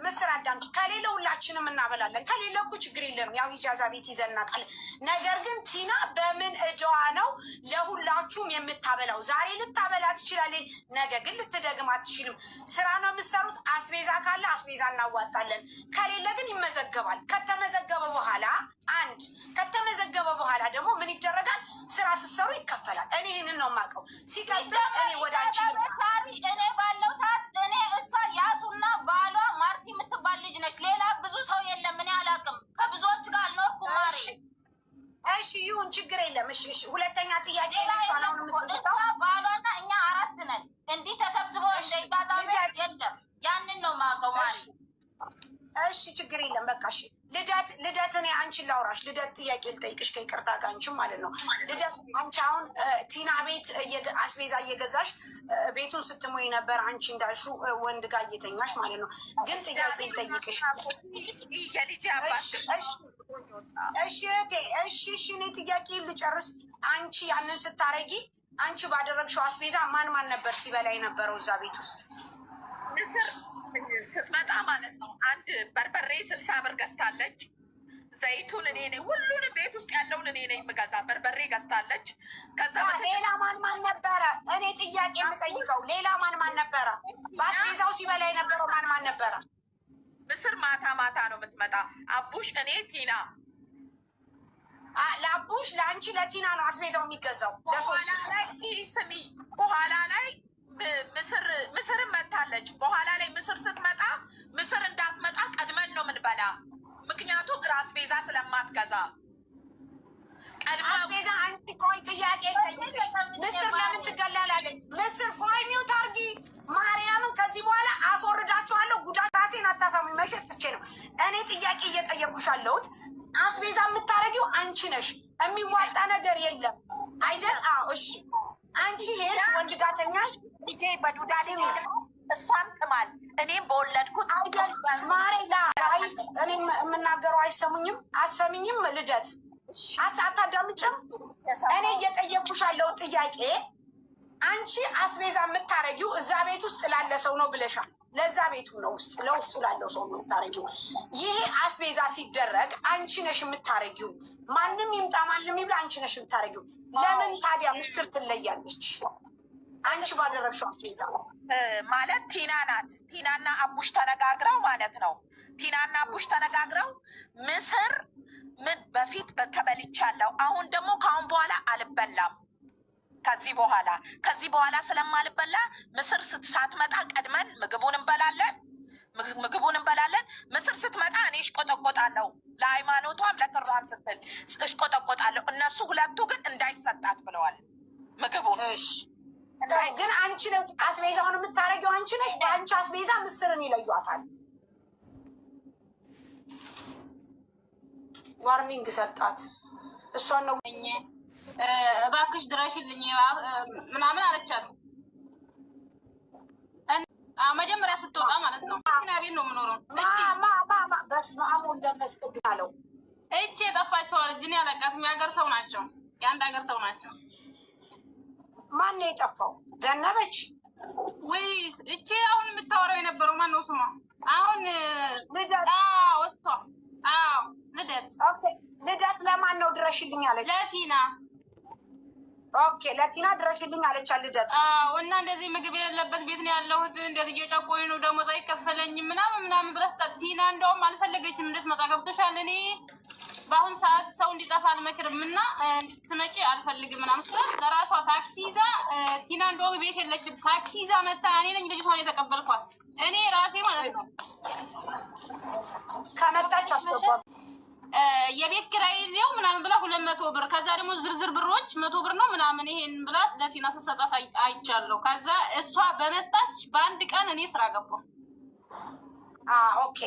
ምስር አዳምጪ። ከሌለ ሁላችንም እናበላለን። ከሌለ እኮ ችግር የለንም። ያው ሂጃዛ ቤት ይዘን እናውቃለን። ነገር ግን ቲና በምን እዳዋ ነው ለሁላችሁም የምታበላው? ዛሬ ልታበላ ትችላለች፣ ነገ ግን ልትደግም አትችልም። ስራ ነው የምትሰሩት። አስቤዛ ካለ አስቤዛ እናዋጣለን፣ ከሌለ ግን ይመዘገባል። ከተመዘገበ በኋላ ደግሞ ምን ይደረጋል? ስራ ስትሰሩ ይከፈላል። እኔ ይህንን ነው የማውቀው። ሲቀጥል እኔ ወደ አንቺ እኔ ባለው ሰዓት እኔ እሷ ያሱና ባሏ ማርቲ የምትባል ልጅ ነች። ሌላ ብዙ ሰው የለም። እኔ አላውቅም። ከብዙዎች ጋር አልኖርኩም። ማሪ እሺ ይሁን ችግር የለም። እሺ ሁለተኛ ጥያቄ ባሏና እኛ 4 ነን። እንዲህ ተሰብስበው እንደይባዛቤት የለም። ያንን ነው የማውቀው ማሪ። እሺ ችግር የለም። በቃ እሺ ልደት እኔ አንቺን ላውራሽ። ልደት ጥያቄ ልጠይቅሽ ከይቅርታ ጋር አንቺም ማለት ነው። ልደት አንቺ አሁን ቲና ቤት አስቤዛ እየገዛሽ ቤቱን ስትሞይ ነበር። አንቺ እንዳልሽው ወንድ ጋር እየተኛሽ ማለት ነው። ግን ጥያቄ ልጠይቅሽ። እሺ እኔ ጥያቄ ልጨርስ። አንቺ ያንን ስታረጊ አንቺ ባደረግሽው አስቤዛ ማን ነበር ሲበላ የነበረው እዛ ቤት ውስጥ? ስትመጣ ማለት ነው አንድ በርበሬ 60 ብር ገዝታለች። ዘይቱን እኔ ነኝ፣ ሁሉንም ቤት ውስጥ ያለውን እኔ ነኝ የምገዛ። በርበሬ ገዝታለች። ከዛ ሌላ ማን ነበረ? እኔ ጥያቄ የምጠይቀው ሌላ ማን ነበረ? በአስቤዛው ሲበላ የነበረው ማን ነበረ? ምስር ማታ ነው የምትመጣ። አቡሽ፣ እኔ፣ ቲና። ለአቡሽ ለአንቺ ለቲና ነው አስቤዛው የሚገዛው ለሶስት። ስሚ በኋላ ላይ ምስርም መታለች። በኋላ ላይ ምስር ስትመጣ ምስር እንዳትመጣ ቀድመን ነው ምንበላ። ምክንያቱም አስቤዛ ስለማትገዛ አስቤዛ። አንቺ ቆይ ጥያቄ ጠይቅሽ። ምስር ለምን ትገላላለች? ምስር ቆይ ሚውት አርጊ ማርያምን። ከዚህ በኋላ አስወርዳችኋለሁ። ጉዳት ራሴን አታሳሙኝ። መሸጥ ትቼ ነው እኔ ጥያቄ እየጠየኩሽ ያለሁት። አስቤዛ የምታረጊው አንቺ ነሽ። የሚዋጣ ነገር የለም አይደል? እሺ አንቺ ሄድሽ ወንድ ጋር ተኛሽ። ልጄ በዱዳ ልጄ እሷም ቅማል እኔም በወለድኩት አይደል? ማሬላ እኔ የምናገረው አይሰሙኝም? አሰምኝም? ልደት አታዳምጭም? እኔ እየጠየኩሽ ያለው ጥያቄ አንቺ አስቤዛ የምታረጊው እዛ ቤት ውስጥ ላለ ሰው ነው ብለሻል። ለዛ ቤቱ ነው ለውስጡ ላለው ሰው ነው የምታረጊው። ይሄ አስቤዛ ሲደረግ አንቺ ነሽ የምታረጊው። ማንም ይምጣ ማንም ይብላ አንቺ ነሽ የምታረጊው። ለምን ታዲያ ምስር ትለያለች? አንቺ ባደረግሽው አስቤዛ ማለት ቲና ናት። ቲናና አቡሽ ተነጋግረው ማለት ነው። ቲናና አቡሽ ተነጋግረው ምስር ምን በፊት ተበልቻለሁ፣ አሁን ደግሞ ከአሁን በኋላ አልበላም። ከዚህ በኋላ ስለማልበላ ምስር ሳትመጣ ቀድመን ምግቡን እንበላለን። ምስር ስትመጣ እኔ እሽቆጠቆጣለሁ፣ ለሃይማኖቷም ለክሯም ስትል እሽቆጠቆጣለሁ። እነሱ ሁለቱ ግን እንዳይሰጣት ብለዋል ምግቡን። ግን አንቺ ነሽ አስቤዛውን የምታረጊው፣ አንቺ ነሽ። በአንቺ አስቤዛ ምስርን ይለዩታል። ዋርኒንግ ሰጣት። እሷን ነው እባክሽ ድረሽልኝ ምናምን አለቻት። መጀመሪያ ስትወጣ ማለት ነው። ቲና ቤት ነው የምኖረው። በስመ አብ ወወልድ ወመንፈስ ቅዱስ አለው። እቺ የጠፋችው ልጅ እኔ አላውቃትም። የሀገር ሰው ናቸው፣ የአንድ ሀገር ሰው ናቸው። ማን ነው የጠፋው? ዘነበች ወይ? እቺ አሁን የምታወራው የነበረው ማን ነው ስሟ? አሁን ልደት። እሷ ልደት። ልደት ለማን ነው ድረሽልኝ አለች? ለቲና። ኦኬ ለቲና ድረሽልኝ አለች ልደት። እና እንደዚህ ምግብ የሌለበት ቤት ነው ያለሁት፣ እንደዚህ እየጨቆኝ ነው፣ ደሞዝ አይከፈለኝም ምናምን ብለህ ቲና እንደውም አልፈለገችም እንድትመጣ። ገብቶሻል? እኔ በአሁኑ ሰዓት ሰው እንዲጠፋ አልመክርም እና እንድትመጪ አልፈልግም ምናምን ስላት ለራሷ ታክሲ ይዛ ቲና እንደውም ቤት የለችም። ታክሲ ይዛ መታ እኔ ነኝ ልጅቷን የተቀበልኳት እኔ ራሴ ማለት ነው። ከመጣች አስገባ የቤት ኪራይ ነው ምናምን ብላ 200 ብር ከዛ ደግሞ ዝርዝር ብሮች 100 ብር ነው ምናምን ይሄን ብላ ለቲና ስትሰጣት አይቻለሁ። ከዛ እሷ በመጣች በአንድ ቀን እኔ ስራ ገባሁ። ኦኬ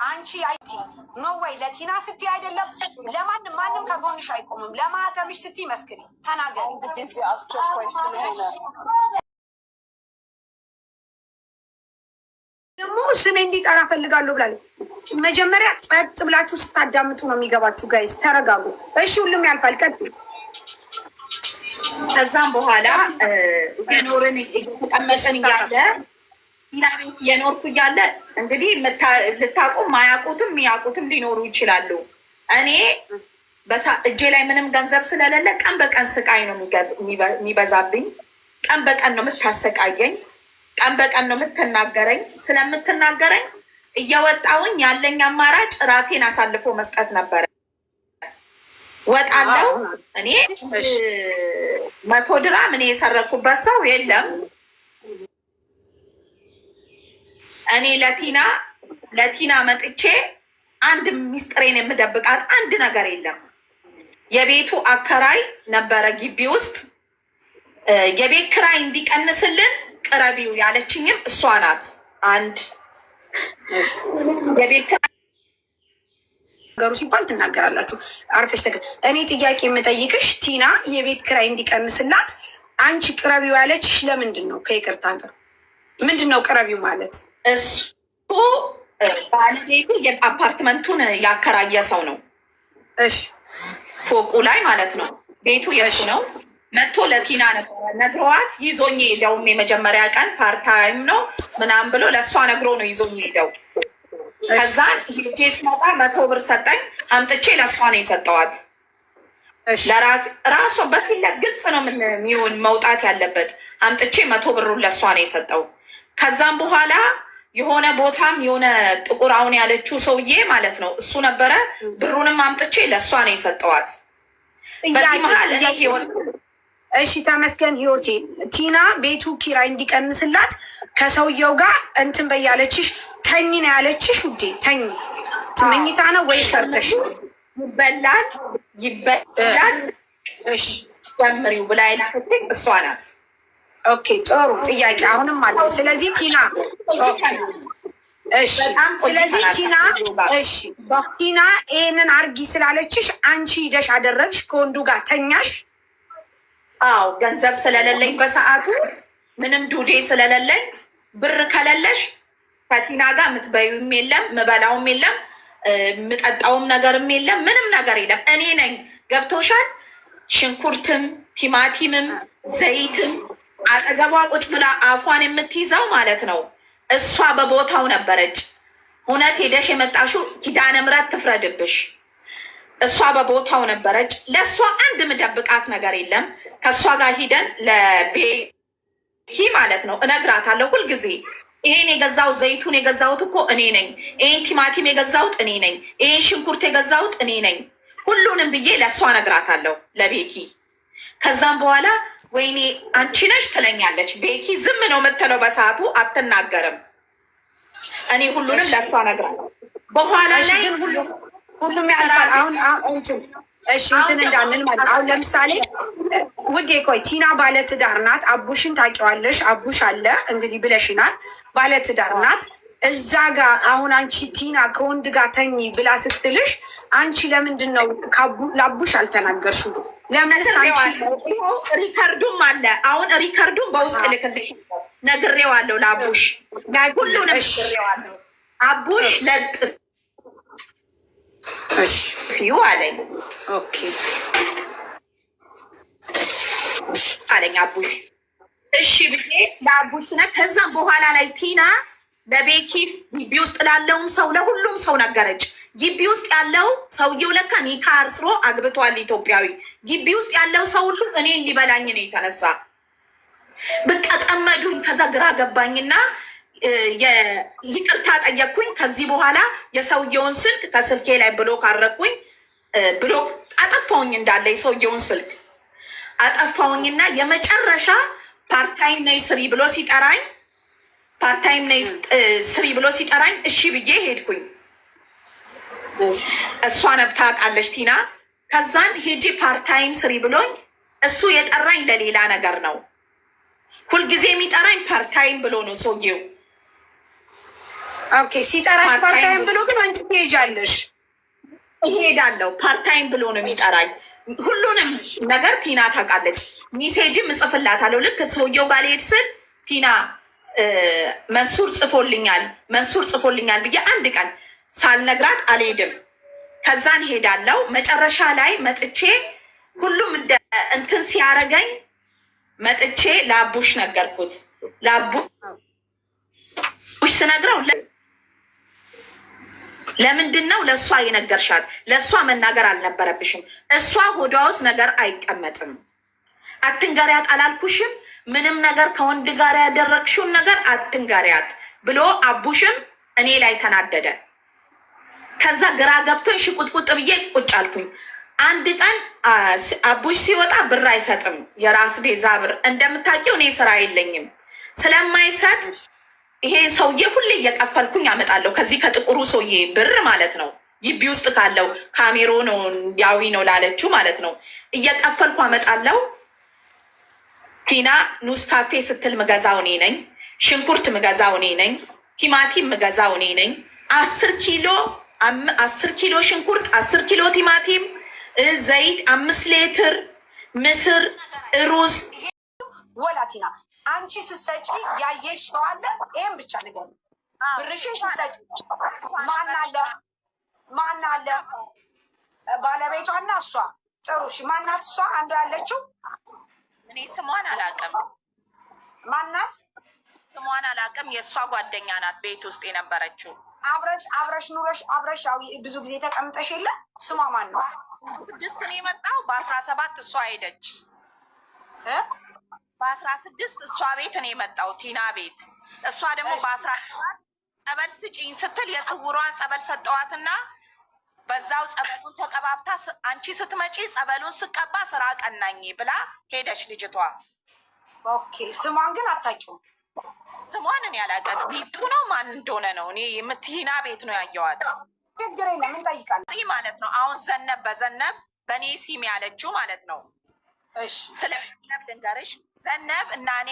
አንቺ አይቲ ኖ ወይ ለቲና ስትይ አይደለም ለማንም ማንም ከጎንሽ አይቆምም። ለማህተምሽ ስትይ መስክሪ ተናገሪ። ጊዜ አስቸኳይ ስለሆነ ደግሞ ስሜ እንዲጠራ ፈልጋለሁ ብላለች። መጀመሪያ ጸጥ ብላችሁ ስታዳምጡ ነው የሚገባችሁ። ጋይስ ተረጋጉ እሺ። ሁሉም ያልፋል። ቀጥል። ከዛም በኋላ የኖርን እየተቀመጥን እያለ የኖርኩ እያለ እንግዲህ ልታቁም ማያውቁትም የሚያውቁትም ሊኖሩ ይችላሉ። እኔ እጄ ላይ ምንም ገንዘብ ስለሌለ ቀን በቀን ስቃይ ነው የሚበዛብኝ። ቀን በቀን ነው የምታሰቃየኝ። ቀን በቀን ነው የምትናገረኝ። ስለምትናገረኝ እየወጣውኝ ያለኝ አማራጭ ራሴን አሳልፎ መስጠት ነበረ። ወጣለው እኔ 100 ድራም እኔ የሰረኩበት ሰው የለም። እኔ ለቲና መጥቼ አንድ ሚስጥሬን የምደብቃት አንድ ነገር የለም። የቤቱ አከራይ ነበረ ግቢ ውስጥ የቤት ክራይ እንዲቀንስልን ቅረቢው ያለችኝም እሷ ናት። አንድ የቤት ክራይ ነገሩ ሲባል ትናገራላችሁ። አርፈሽ እኔ ጥያቄ የምጠይቅሽ ቲና የቤት ክራይ እንዲቀንስላት አንቺ ቅረቢው ያለችሽ ለምንድን ነው? ከይቅርታ ጋር ምንድን ነው ቅረቢው ማለት? እሱ ባለቤቱ የአፓርትመንቱን ያከራየ ሰው ነው። እሺ ፎቁ ላይ ማለት ነው። ቤቱ የሱ ነው። መጥቶ ለቲና ነግረዋት ይዞኝ ሄደውም የመጀመሪያ ቀን ፓርታይም ነው ምናምን ብሎ ለእሷ ነግሮ ነው ይዞኝ ሄደው። ከዛን ሄጄ ስመጣ 100 ብር ሰጠኝ። አምጥቼ ለእሷ ነው የሰጠዋት። ራሷ በፊት ግልጽ ነው የሚሆን መውጣት ያለበት። አምጥቼ 100 ብሩን ለእሷ ነው የሰጠው። ከዛም በኋላ የሆነ ቦታም የሆነ ጥቁር አሁን ያለችው ሰውዬ ማለት ነው እሱ ነበረ። ብሩንም አምጥቼ ለእሷ ነው የሰጠዋት። በዚህ መሀል እኔ ህይወት እሺ ተመስገን ህይወቴ ቲና ቤቱ ኪራይ እንዲቀንስላት ከሰውየው ጋር እንትን በያለችሽ ተኝ ነው ያለችሽ። ውዴ ተኝ ትመኝታ ነው ወይ ሰርተሽ ይበላል እሺ ጀምሪው ብላ ይላከኝ እሷ ናት። ኦኬ ጥሩ ጥያቄ አሁንም አለ። ስለዚህ ቲና እሺ ስለዚህ ቲና ይሄንን አርጊ ስላለችሽ አንቺ ሂደሽ አደረግሽ፣ ከወንዱ ጋር ተኛሽ። አዎ ገንዘብ ስለሌለኝ በሰዓቱ ምንም ዱዴ ስለሌለኝ ብር ከሌለሽ ከቲና ጋር የምትበዩም የለም ምበላውም የለም የምጠጣውም ነገርም የለም ምንም ነገር የለም። እኔ ነኝ ገብቶሻል። ሽንኩርትም ቲማቲምም ዘይትም አጠገቧ ቁጭ ብላ አፏን የምትይዘው ማለት ነው። እሷ በቦታው ነበረች። እውነት ሄደሽ የመጣሽው ኪዳነ ምሕረት ትፍረድብሽ። እሷ በቦታው ነበረች። ለእሷ አንድ ምደብቃት ነገር የለም። ከእሷ ጋር ሂደን ለቤኪ ማለት ነው እነግራታለሁ ሁልጊዜ ይሄን የገዛሁት ዘይቱን የገዛሁት እኮ እኔ ነኝ፣ ይሄን ቲማቲም የገዛሁት እኔ ነኝ፣ ይሄን ሽንኩርት የገዛሁት እኔ ነኝ፣ ሁሉንም ብዬ ለእሷ እነግራታለሁ ለቤኪ። ከዛም በኋላ ወይኔ አንቺ ነሽ ትለኛለች። ቤኪ ዝም ነው የምትለው በሰዓቱ አትናገርም። እኔ ሁሉንም ለእሷ እነግራለሁ። በኋላ ላይ ሁሉም ያልፋል። አሁን እሺ እንትን እንዳንን ማለት አሁን ለምሳሌ ውዴ ቆይ ቲና ባለትዳር ናት። አቡሽን ታውቂዋለሽ። አቡሽ አለ እንግዲህ ብለሽናል። ባለትዳር ናት። እዛ ጋር አሁን አንቺ ቲና ከወንድ ጋር ተኝ ብላ ስትልሽ አንቺ ለምንድን ነው ለአቡሽ አልተናገርሽም? ለምንስ አንቺ ሪከርዱም አለ። አሁን ሪከርዱም በውስጥ ልክልሽ ነግሬዋለሁ ለአቡሽ ሁሉንም ነግሬዋለሁ። አቡሽ ለጥ ፊው አለኝ። ኦኬ አለኝ አቡሽ። እሺ ብዬ ለአቡሽ ስነ ከዛም በኋላ ላይ ቲና ለቤኪ ግቢ ውስጥ ላለውም ሰው ለሁሉም ሰው ነገረች። ግቢ ውስጥ ያለው ሰውየው ለካ ኒካ አስሮ አግብቷል ኢትዮጵያዊ። ግቢ ውስጥ ያለው ሰው ሁሉ እኔን ሊበላኝ ነው የተነሳ። በቃ ጠመዱኝ። ከዛ ግራ ገባኝና ይቅርታ ጠየቅኩኝ። ከዚህ በኋላ የሰውየውን ስልክ ከስልኬ ላይ ብሎክ አረኩኝ። ብሎክ አጠፋውኝ እንዳለ የሰውየውን ስልክ አጠፋውኝና የመጨረሻ ፓርታይም ነይ ስሪ ብሎ ሲጠራኝ ስሪ ብሎ ሲጠራኝ እሺ ብዬ ሄድኩኝ። እሷ ታውቃለች ቲና። ከዛን ሄጂ ፓርታይም ስሪ ብሎኝ እሱ የጠራኝ ለሌላ ነገር ነው። ሁልጊዜ የሚጠራኝ ፓርታይም ብሎ ነው ሰውዬው። ኦኬ ሲጠራሽ ፓርታይም ብሎ ግን አንቺ ትሄጃለሽ? እሄዳለሁ። ፓርታይም ብሎ ነው የሚጠራኝ። ሁሉንም ነገር ቲና ታውቃለች። ሜሴጅም እጽፍላታለሁ። ልክ ሰውየው ጋር ልሄድ ስል ቲና መንሱር ጽፎልኛል ብዬ አንድ ቀን ሳልነግራት አልሄድም። ከዛን ሄዳለው። መጨረሻ ላይ መጥቼ ሁሉም እንትን ሲያረገኝ መጥቼ ለአቡሽ ነገርኩት። ለአቡሽ ስነግረው ለምንድን ነው ለእሷ የነገርሻት? ለእሷ መናገር አልነበረብሽም። እሷ ሆዷ ውስጥ ነገር አይቀመጥም። አትንገሪያት አላልኩሽም? ምንም ነገር ከወንድ ጋር ያደረግሽውን ነገር አትንገሪያት ብሎ አቡሽም እኔ ላይ ተናደደ። ከዛ ግራ ገብቶኝ ሽቁጥቁጥ ብዬ ቁጭ አልኩኝ። አንድ ቀን አቡሽ ሲወጣ ብር አይሰጥም፣ የራስ ቤዛ ብር እንደምታውቂው እኔ ስራ የለኝም ስለማይሰጥ ይሄ ሰውዬ ሁሌ እየቀፈልኩኝ አመጣለሁ። ከዚህ ከጥቁሩ ሰውዬ ብር ማለት ነው፣ ግቢ ውስጥ ካለው ካሜሮናዊ ነው ላለችው ማለት ነው። እየቀፈልኩ አመጣለሁ። ቲና ኑስ ካፌ ስትል ምገዛው እኔ ነኝ። ሽንኩርት ምገዛው እኔ ነኝ። ቲማቲም ምገዛው እኔ ነኝ። 10 ኪሎ ሽንኩርት፣ 10 ኪሎ ቲማቲም፣ ዘይት፣ 5 ሊትር ምስር፣ ሩዝ። ወላቲና አንቺ ስትሰጪ ያየሽ ሰው አለ? ይሄን ብቻ ነገር ብርሽን ስትሰጪ ማን አለ? ባለቤቷና እሷ። ጥሩ እሺ፣ ማናት እሷ? አንዱ ያለችው እኔ ስሟን አላውቅም። ማናት? ስሟን አላውቅም። የእሷ ጓደኛ ናት ቤት ውስጥ የነበረችው። አብረሽ ኑረሽ ያው ብዙ ጊዜ ተቀምጠሽ የለ? ስሟ ማን ነው? 6 ነው የመጣው። በ17 እሷ ሄደች። በ16 እሷ ቤት ነው የመጣው፣ ቲና ቤት። እሷ ደግሞ በ17 ጸበል ስጪኝ ስትል የስውሯን ጸበል ሰጠዋትና በዛው ጸበሉን ተቀባብታ አንቺ ስትመጪ ጸበሉን ስቀባ ስራ ቀናኝ ብላ ሄደች ልጅቷ። ኦኬ ስሟን ግን አታውቂውም? ስሟን እኔ አላውቅም። ቢጡ ነው ማን እንደሆነ ነው እኔ የምትሂና ቤት ነው ያየዋት። ችግር የለም እንጠይቃለን ማለት ነው። አሁን ዘነብ በእኔ ሲም ያለችው ማለት ነው። እሺ ስለ ዘነብ ልንገርሽ። ዘነብ እና እኔ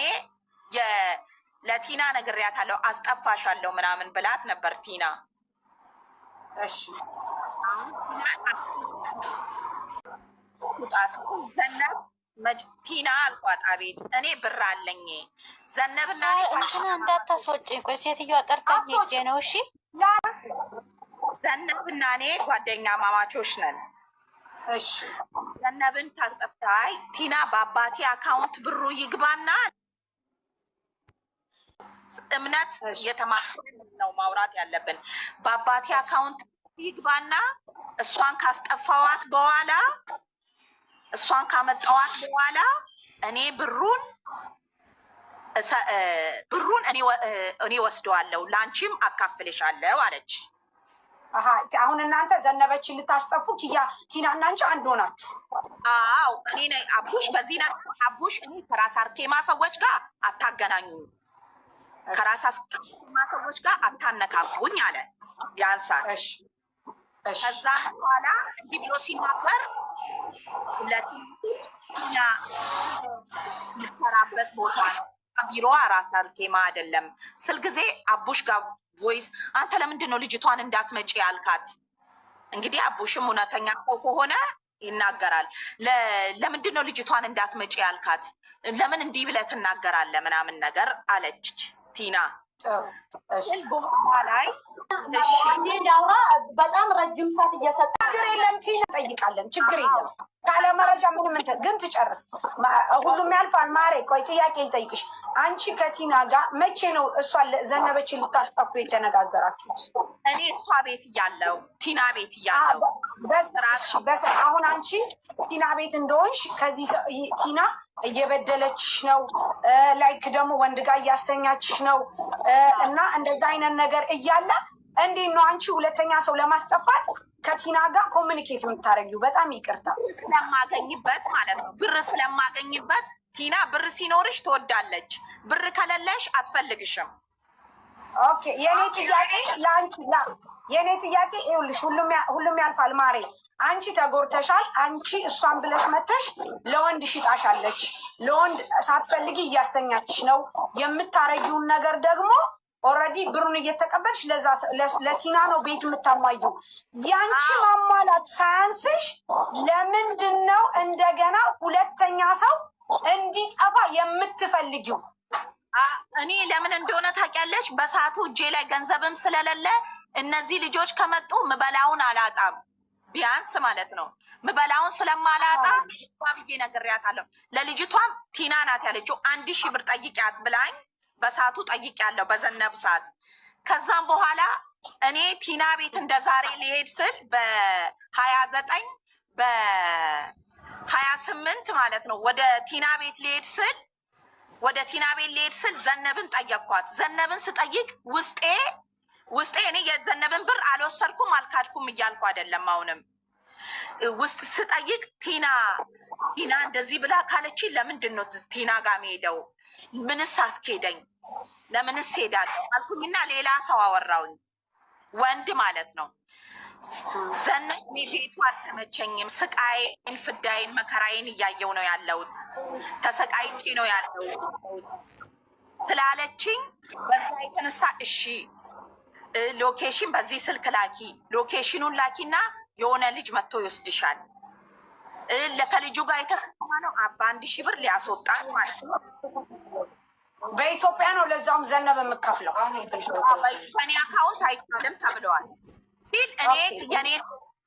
ለቲና ነግሬያታለሁ፣ አስጠፋሻለሁ ምናምን ብላት ነበር ቲና። እሺ ዘነብ ቲና አልኳት። አቤት እኔ ብር አለኝ። ዘነብና እንትና እንዳታስወጪኝ። ቆይ ሴትዮዋ ጠርታኝ ሄጄ ነው። እሺ ዘነብና እኔ ጓደኛ ማማቾች ነን። እሺ ዘነብን ታስጠፍታይ ቲና በአባቴ አካውንት ብሩ ይግባና እምነት የተማረ ነው ማውራት ያለብን። በአባቴ አካውንት ይግባና እሷን ካስጠፋዋት በኋላ እሷን ካመጣዋት በኋላ እኔ ብሩን እኔ ወስደዋለሁ፣ ለአንቺም አካፍልሻለሁ አለች። አሁን እናንተ ዘነበችን ልታስጠፉ ቲና እና አንቺ አንድ ሆናችሁ? አዎ እኔ ነኝ አቡሽ። በዚህ አቡሽ እኔ ከራስ አርኬማ ሰዎች ጋር አታገናኙ፣ ከራስ አርኬማ ሰዎች ጋር አታነካኩኝ አለ። ያንሳል። ከዛ በኋላ እንዲህ ብሎ ሲናገር ለቲና የሚሰራበት ቦታ ነው ቢሮዋ፣ ራስ አርኬማ አይደለም። ስል ጊዜ አቡሽ ጋር ቮይስ አንተ ለምንድን ነው ልጅቷን እንዳትመጪ ያልካት? እንግዲህ አቡሽም እውነተኛ ሰው ከሆነ ይናገራል። ለምንድን ነው ልጅቷን እንዳትመጪ ያልካት? ለምን እንዲህ ብለህ ትናገራለህ? ምናምን ነገር አለች ቲና። በኋላ ላይ ዳውራ በጣም ረጅም ሰዓት እየሰጠ ችግር የለም ቲና ጠይቃለን። ችግር የለም ካለ መረጃ ምንም እንትን ግን ትጨርስ። ሁሉም ያልፋል። ማሬ ቆይ ጥያቄ ልጠይቅሽ። አንቺ ከቲና ጋር መቼ ነው እሷን ዘነበችን ልታስጠፉ የተነጋገራችሁት? እኔ እሷ ቤት እያለሁ ቲና ቤት እያለሁ አሁን አንቺ ቲና ቤት እንደሆንሽ ከዚህ ቲና እየበደለችሽ ነው፣ ላይክ ደግሞ ወንድ ጋር እያስተኛችሽ ነው እና እንደዛ አይነት ነገር እያለ እንዴት ነው አንቺ ሁለተኛ ሰው ለማስጠፋት ከቲና ጋር ኮሚኒኬት የምታደርጊው? በጣም ይቅርታ ስለማገኝበት ማለት ነው። ብር ስለማገኝበት። ቲና ብር ሲኖርሽ ትወዳለች፣ ብር ከሌለሽ አትፈልግሽም። ኦኬ የኔ ጥያቄ ለአንቺ የኔ ጥያቄ ይኸውልሽ፣ ሁሉም ያልፋል ማሬ። አንቺ ተጎርተሻል። አንቺ እሷን ብለሽ መተሽ ለወንድ ሽጣሻለች። ለወንድ ሳትፈልጊ እያስተኛችሽ ነው። የምታረጊውን ነገር ደግሞ ኦልሬዲ ብሩን እየተቀበልሽ ለቲና ነው ቤት የምታሟየው። ያንቺ ማሟላት ሳያንስሽ ለምንድን ነው እንደገና ሁለተኛ ሰው እንዲጠፋ የምትፈልጊው? እኔ ለምን እንደሆነ ታውቂያለሽ? በሰዓቱ እጄ ላይ ገንዘብም ስለሌለ እነዚህ ልጆች ከመጡ ምበላውን አላጣም፣ ቢያንስ ማለት ነው። ምበላውን ስለማላጣ ብዬ ነግሬያታለሁ። ለልጅቷም ቲና ናት ያለችው 1000 ብር ጠይቂያት ብላኝ በሰዓቱ ጠይቂያለሁ፣ በዘነብ ሰዓት። ከዛም በኋላ እኔ ቲና ቤት እንደ ዛሬ ሊሄድ ስል በ29 በ28 ማለት ነው ወደ ቲና ቤት ሊሄድ ስል ዘነብን ጠየቅኳት። ዘነብን ስጠይቅ ውስጤ እኔ የዘነብን ብር አልወሰድኩም አልካድኩም እያልኩ አይደለም። አሁንም ውስጥ ስጠይቅ ቲና እንደዚህ ብላ ካለች ለምንድን ነው ቲና ጋር መሄደው? ምንስ አስኬደኝ? ለምንስ ሄዳለሁ አልኩኝና ሌላ ሰው አወራውኝ፣ ወንድ ማለት ነው። ዘነብ ቤቱ አልተመቸኝም፣ ስቃይን፣ ፍዳይን፣ መከራይን እያየው ነው ያለሁት፣ ተሰቃይቼ ነው ያለሁት ስላለችኝ በዛ የተነሳ እሺ ሎኬሽን በዚህ ስልክ ላኪ፣ ሎኬሽኑን ላኪና የሆነ ልጅ መጥቶ ይወስድሻል። ከልጁ ጋር የተስማ ነው 1000 ብር ሊያስወጣል ማለት ነው። በኢትዮጵያ ነው ለዛውም ዘነብ የምከፍለው። በእኔ አካውንት አይቻልም ተብለዋል ሲል እኔ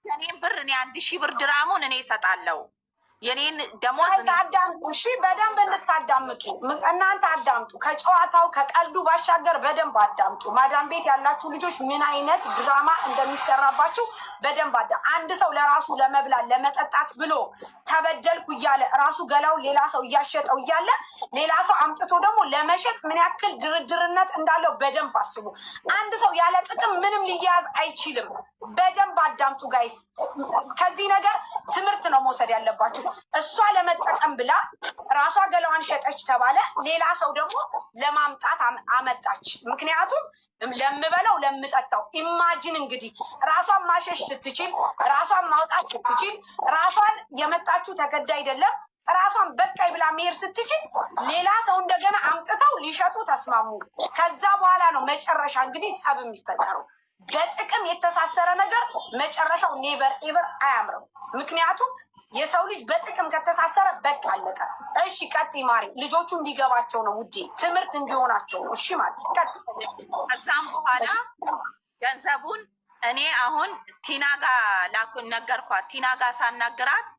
የኔን ብር እኔ 1000 ብር ድራሙን እኔ እሰጣለሁ። የኔን ደሞዝ አዳምጡ። እሺ በደንብ እንድታዳምጡ እናንተ አዳምጡ። ከጨዋታው ከቀልዱ ባሻገር በደንብ አዳምጡ። ማዳም ቤት ያላችሁ ልጆች ምን አይነት ድራማ እንደሚሰራባችሁ በደንብ አንድ ሰው ለራሱ ለመብላት ለመጠጣት ብሎ ተበደልኩ እያለ ራሱ ገላውን ሌላ ሰው እያሸጠው እያለ ሌላ ሰው አምጥቶ ደግሞ ለመሸጥ ምን ያክል ድርድርነት እንዳለው በደንብ አስቡ። አንድ ሰው ያለ ጥቅም ምንም ሊያያዝ አይችልም። በደንብ አዳምጡ ጋይስ። ከዚህ ነገር ትምህርት ነው መውሰድ ያለባችሁ። እሷ ለመጠቀም ብላ ራሷ ገላዋን ሸጠች ተባለ። ሌላ ሰው ደግሞ ለማምጣት አመጣች። ምክንያቱም ለምበለው ለምጠጣው። ኢማጂን እንግዲህ ራሷን ማሸሽ ስትችል፣ ራሷን ማውጣት ስትችል፣ ራሷን የመጣችሁ ተገዳ አይደለም ራሷን በቃይ ብላ መሄድ ስትችል ሌላ ሰው እንደገና አምጥተው ሊሸጡ ተስማሙ። ከዛ በኋላ ነው መጨረሻ እንግዲህ ጸብ የሚፈጠረው። በጥቅም የተሳሰረ ነገር መጨረሻው ኔቨር ኤቨር አያምርም። ምክንያቱም የሰው ልጅ በጥቅም ከተሳሰረ በቃ አለቀ። እሺ ቀጥይ ማሪ። ልጆቹ እንዲገባቸው ነው ውዴ፣ ትምህርት እንዲሆናቸው ነው። እሺ ማለት ቀጥይ። ከዛም በኋላ ገንዘቡን እኔ አሁን ቲና ጋር ላኩን ነገርኳት። ቲና ጋር ሳናግራት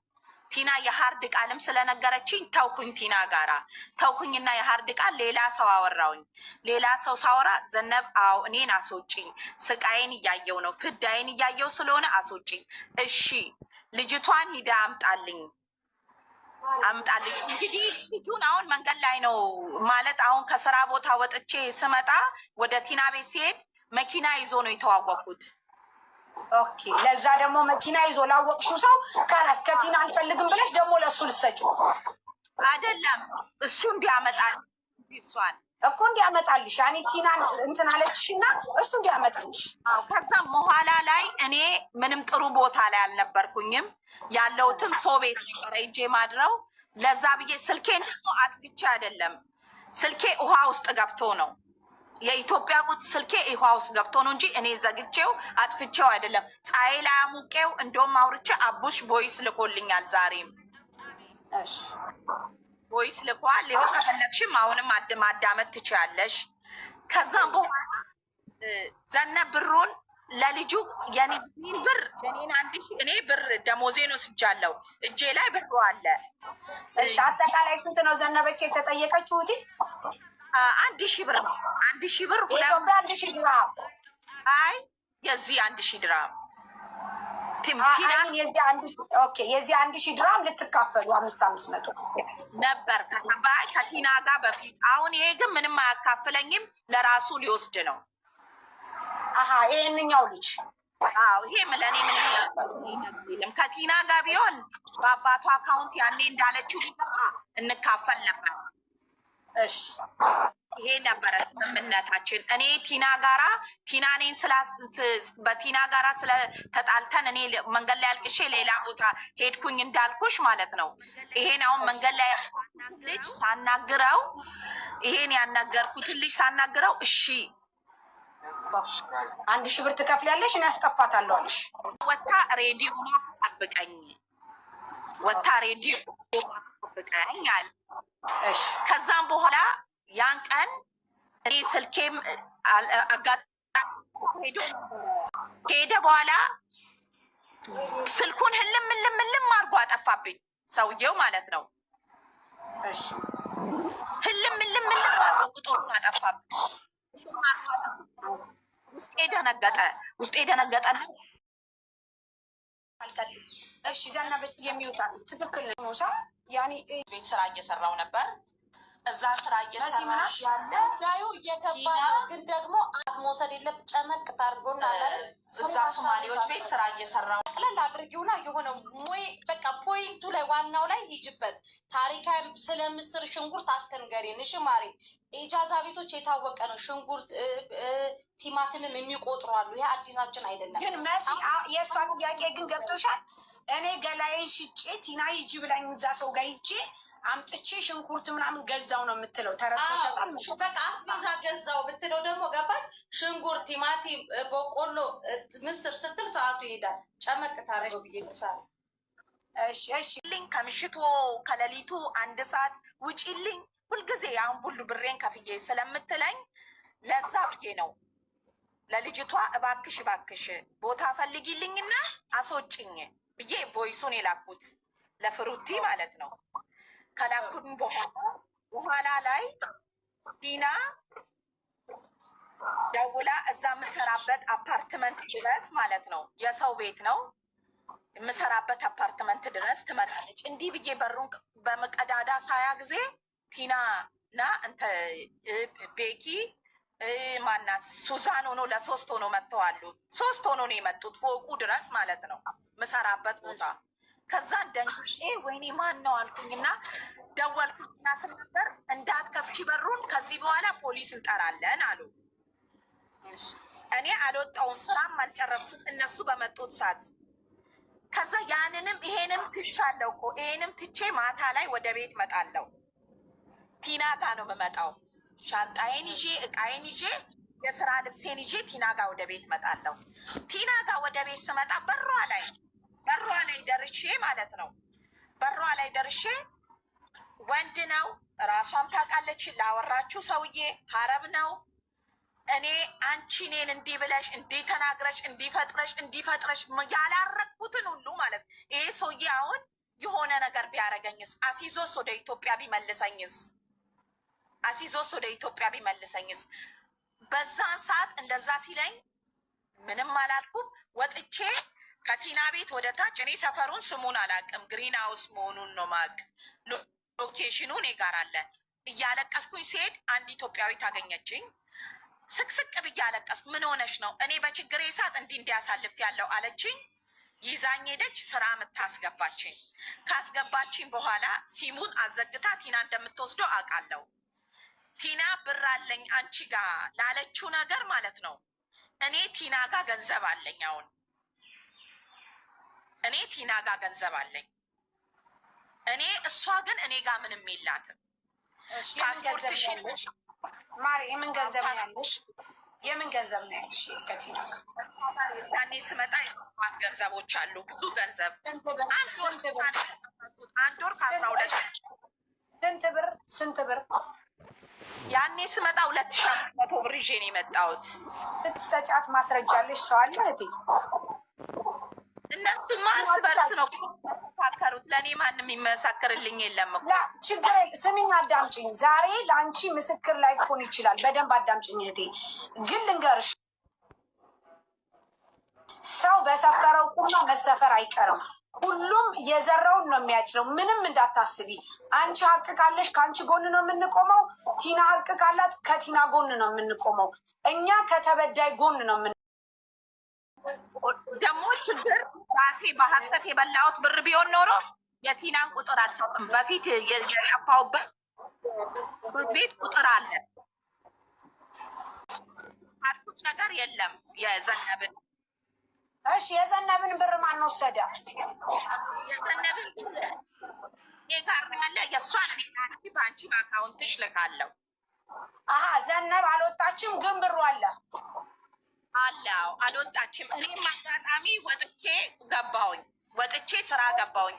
ቲና የሀርድ ቃልም ስለነገረችኝ ተውኩኝ። ቲና ጋራ ተውኩኝና የሀርድ ቃል ሌላ ሰው አወራውኝ። ሌላ ሰው ሳወራ ዘነብ አዎ እኔን አስወጪኝ፣ ስቃይን እያየው ነው፣ ፍዳይን እያየው ስለሆነ አስወጪኝ። እሺ ልጅቷን ሂዳ አምጣልኝ። እንግዲህ ልጁን አሁን መንገድ ላይ ነው ማለት አሁን ከስራ ቦታ ወጥቼ ስመጣ ወደ ቲና ቤት ሲሄድ መኪና ይዞ ነው የተዋወቅኩት። ኦኬ ለዛ ደግሞ መኪና ይዞ ላወቅሽው ሰው ካላስ ከቲና አልፈልግም ብለሽ ደግሞ ለእሱ ልሰጪው አይደለም? እሱ እንዲያመጣል እሷን እኮ እንዲያመጣልሽ ያኔ ቲናን እንትን አለችሽና እሱ እንዲያመጣልሽ። ከዛም በኋላ ላይ እኔ ምንም ጥሩ ቦታ ላይ አልነበርኩኝም። ያለሁትም ሰው ቤት ነበረ እጄ ማድረው። ለዛ ብዬ ስልኬን ደግሞ አጥፍቼ አይደለም፣ ስልኬ ውሃ ውስጥ ገብቶ ነው። የኢትዮጵያ ቁጥ ስልኬ ውሃ ውስጥ ገብቶ ነው እንጂ እኔ ዘግቼው አጥፍቼው አይደለም። ፀሐይ ላይ አሙቄው እንደውም አውርቼ አቡሽ ቮይስ ልኮልኛል። ዛሬም ቮይስ ልኳል። ይኸው ከፈለግሽም አሁንም ማዳመጥ ትችያለሽ። ከዛም በኋላ ዘነብ ብሩን ለልጁ የኔን ብር የኔን 1000 እኔ ብር ደሞዜ ነው ስጃለው እጄ ላይ ብሩ አለ። እሺ አጠቃላይ ስንት ነው ዘነበች የተጠየቀችው? 1000 ብር ነው። 1000 ብር ኢትዮጵያ 1000 ድራም። አይ የዚህ 1000 ድራም የዚህ 1000 ድራም ልትካፈሉ 500 ነበር ከቲና ጋር በፊት። አሁን ይሄ ግን ምንም አያካፍለኝም፣ ለራሱ ሊወስድ ነው። ይሄንኛው ልጅ አዎ ይሄ ለእኔ ምንም የለም። ከቲና ጋር ቢሆን በአባቷ አካውንት ያኔ እንዳለችው እንካፈል ነበር። እሺ ይሄ ነበረ ስምምነታችን። እኔ ቲና እኔን በቲና ጋራ ስለተጣልተን እኔ መንገድ ላይ አልቅሼ ሌላ ቦታ ሄድኩኝ እንዳልኩሽ ማለት ነው። ይሄን አሁን መንገድ ላይ ልጅ ሳናግረው ይሄን ያናገርኩትን ልጅ ሳናግረው እሺ 1000 ብር ትከፍያለሽ እኔ አስጠፋታለሁ አለሽ። ወታ ሬዲዮ ጠብቀኝ አለ። እሺ ከዛም በኋላ ያን ቀን እኔ ስልኬም ሄደ በኋላ ስልኩን ህልም አድርጎ አጠፋብኝ ሰውየው ማለት ነው። እሺ ህልም አድርጎ ቁጥሩን አጠፋብኝ። ውስጤ ደነገጠና እሺ ዘነበች የሚወጣ ትክክል ነው። ሰው ያኔ ቤት ስራ እየሰራው ነበር። እዛ ስራ እየሰራሽ ያለ ጉዳዩ እየገባ ነው። ግን ደግሞ መውሰድ የለም ጨመቅ ታርጎና እዛ ሶማሌዎች ቤት ስራ እየሰራው ቅለል አድርጊውና የሆነ ሞይ በቃ ፖይንቱ ላይ ዋናው ላይ ሂጅበት። ታሪካዊ ስለ ምስር ሽንኩርት አትንገሪን እሺ ማሪ። ኢጃዛ ቤቶች የታወቀ ነው። ሽንኩርት ቲማቲምም የሚቆጥሩ አሉ። ይሄ አዲሳችን አይደለም። ግን መሲ የእሷ ጥያቄ ግን ገብቶሻል። እኔ ገላዬን ሽጬ ቲና ሂጂ ብላኝ እዛ ሰው ጋር ሂጄ አምጥቼ ሽንኩርት ምናምን ገዛው ነው የምትለው። ተረድተሻታል? በቃ አስቤዛ ገዛው ብትለው ደግሞ ገባሽ። ሽንኩርት፣ ቲማቲም፣ በቆሎ፣ ምስር ስትል ሰዓቱ ይሄዳል። ጨመቅ ታረገው ብዬ ሳል እሺ ከምሽቱ ከሌሊቱ 1 ሰዓት ውጪልኝ ሁልጊዜ አሁን ሁሉ ብሬን ከፍዬ ስለምትለኝ ለዛ ብዬ ነው ለልጅቷ እባክሽ ቦታ ፈልጊልኝና አስወጭኝ ብዬ ቮይሱን የላኩት ለፍሩቲ ማለት ነው። ከላኩን በኋላ ላይ ቲና ደውላ እዛ የምሰራበት አፓርትመንት ድረስ ማለት ነው፣ የሰው ቤት ነው የምሰራበት አፓርትመንት ድረስ ትመጣለች። እንዲህ ብዬ በሩን በመቀዳዳ ሳያ ጊዜ ቲና እና እንተ ቤኪ ማናት ሱዛን ሆኖ ለ3 ሆኖ መጥተዋሉ። 3 ሆኖ ነው የመጡት ፎቁ ድረስ ማለት ነው ምሰራበት ቦታ። ከዛ ደንግጬ ወይኔ ማን ነው አልኩኝና ደወልኩኝና ስነበር እንዳትከፍቺ በሩን ከዚህ በኋላ ፖሊስ እንጠራለን አሉ። እኔ አልወጣውም፣ ስራም አልጨረስኩም እነሱ በመጡት ሰዓት። ከዛ ያንንም ይሄንም ትቻለሁ እኮ ይሄንም ትቼ ማታ ላይ ወደ ቤት መጣለሁ። ቲና ጋ ነው የምመጣው። ሻንጣዬን ይዤ እቃዬን ይዤ የስራ ልብሴን ይዤ ቲና ጋ ወደ ቤት መጣለሁ። ቲና ጋ ወደ ቤት ስመጣ በሯ ላይ ደርሼ ማለት ነው በሯ ላይ ደርሼ ወንድ ነው ራሷም ታውቃለች። ላወራችሁ ሰውዬ ሀረብ ነው። እኔ አንቺ እኔን እንዲህ ብለሽ እንዲህ ተናግረሽ እንዲፈጥረሽ ያላረግኩትን ሁሉ ማለት ይሄ ሰውዬ አሁን የሆነ ነገር ቢያደርገኝስ፣ አሲዞስ ወደ ኢትዮጵያ ቢመልሰኝስ፣ በዛን ሰዓት እንደዛ ሲለኝ ምንም አላልኩም። ወጥቼ ከቲና ቤት ወደ ታች እኔ ሰፈሩን ስሙን አላውቅም፣ ግሪን ሃውስ መሆኑን ነው ማቅ ሎኬሽኑ እኔ ጋር አለ። እያለቀስኩኝ ሲሄድ አንድ ኢትዮጵያዊ ታገኘችኝ። ስቅስቅ ብዬ አለቀስኩ። ምን ሆነሽ ነው? እኔ በችግሬ ሰዓት እንዲያሳልፍ ያለው አለችኝ። ይዛኝ ሄደች። ስራ የምታስገባችኝ ካስገባችኝ በኋላ ሲሙን አዘግታ ቲና እንደምትወስደው አውቃለሁ። ቲና ብር አለኝ አንቺ ጋር ላለችው ነገር ማለት ነው። እኔ ቲና ጋር ገንዘብ አለኝ። አሁን እኔ ቲና ጋር ገንዘብ አለኝ። እሷ ግን እኔ ጋር ምንም የላትም። ፓስፖርትሽን ማሪ የምን ገንዘብ ነው ያለሽ? የምን ገንዘብ ነው ያለሽ? ከቲና ያኔ ስመጣ የሰማት ገንዘቦች አሉ፣ ብዙ ገንዘብ። አንድ ወር ከ12 ስንት ብር? ያኔ ስመጣ 2500 ብር ይዤ ነው የመጣሁት። ስትሰጫት ማስረጃ አለሽ? ሰው አለ እህቴ? እነሱማ እርስ በርስ ነው የሚመሳከሩት። ለእኔ ማንም የሚመሳከርልኝ የለም እኮ። ችግር ስሚኝ፣ አዳምጪኝ። ዛሬ ለአንቺ ምስክር ላይ ሆን ይችላል። በደንብ አዳምጪኝ እህቴ። ግን ልንገርሽ፣ ሰው በሰፈረው ቁና መሰፈር አይቀርም። ሁሉም የዘራውን ነው የሚያጭለው። ምንም እንዳታስቢ። አንቺ ሀቅ ካለሽ ከአንቺ ጎን ነው የምንቆመው። ቲና ሀቅ ካላት ከቲና ጎን ነው የምንቆመው። እኛ ከተበዳይ ጎን ነው ደግሞ ችግር ራሴ በሀሰት የበላሁት ብር ቢሆን ኖሮ የቲናን ቁጥር አልሰጥም። በፊት የጠፋሁበት ቤት ቁጥር አለ አልኩት ነገር የለም። የዘነብን እሺ፣ የዘነብን ብር ማን ወሰደ? የዘነብን እኔ ጋር ያለ የእሷን አንቺ በአንቺ በአካውንትሽ ልካለሁ። አሀ ዘነብ አልወጣችም፣ ግን ብሩ አለ አለው። አልወጣችም። እኔም አጋጣሚ ወጥቼ ስራ ገባሁኝ።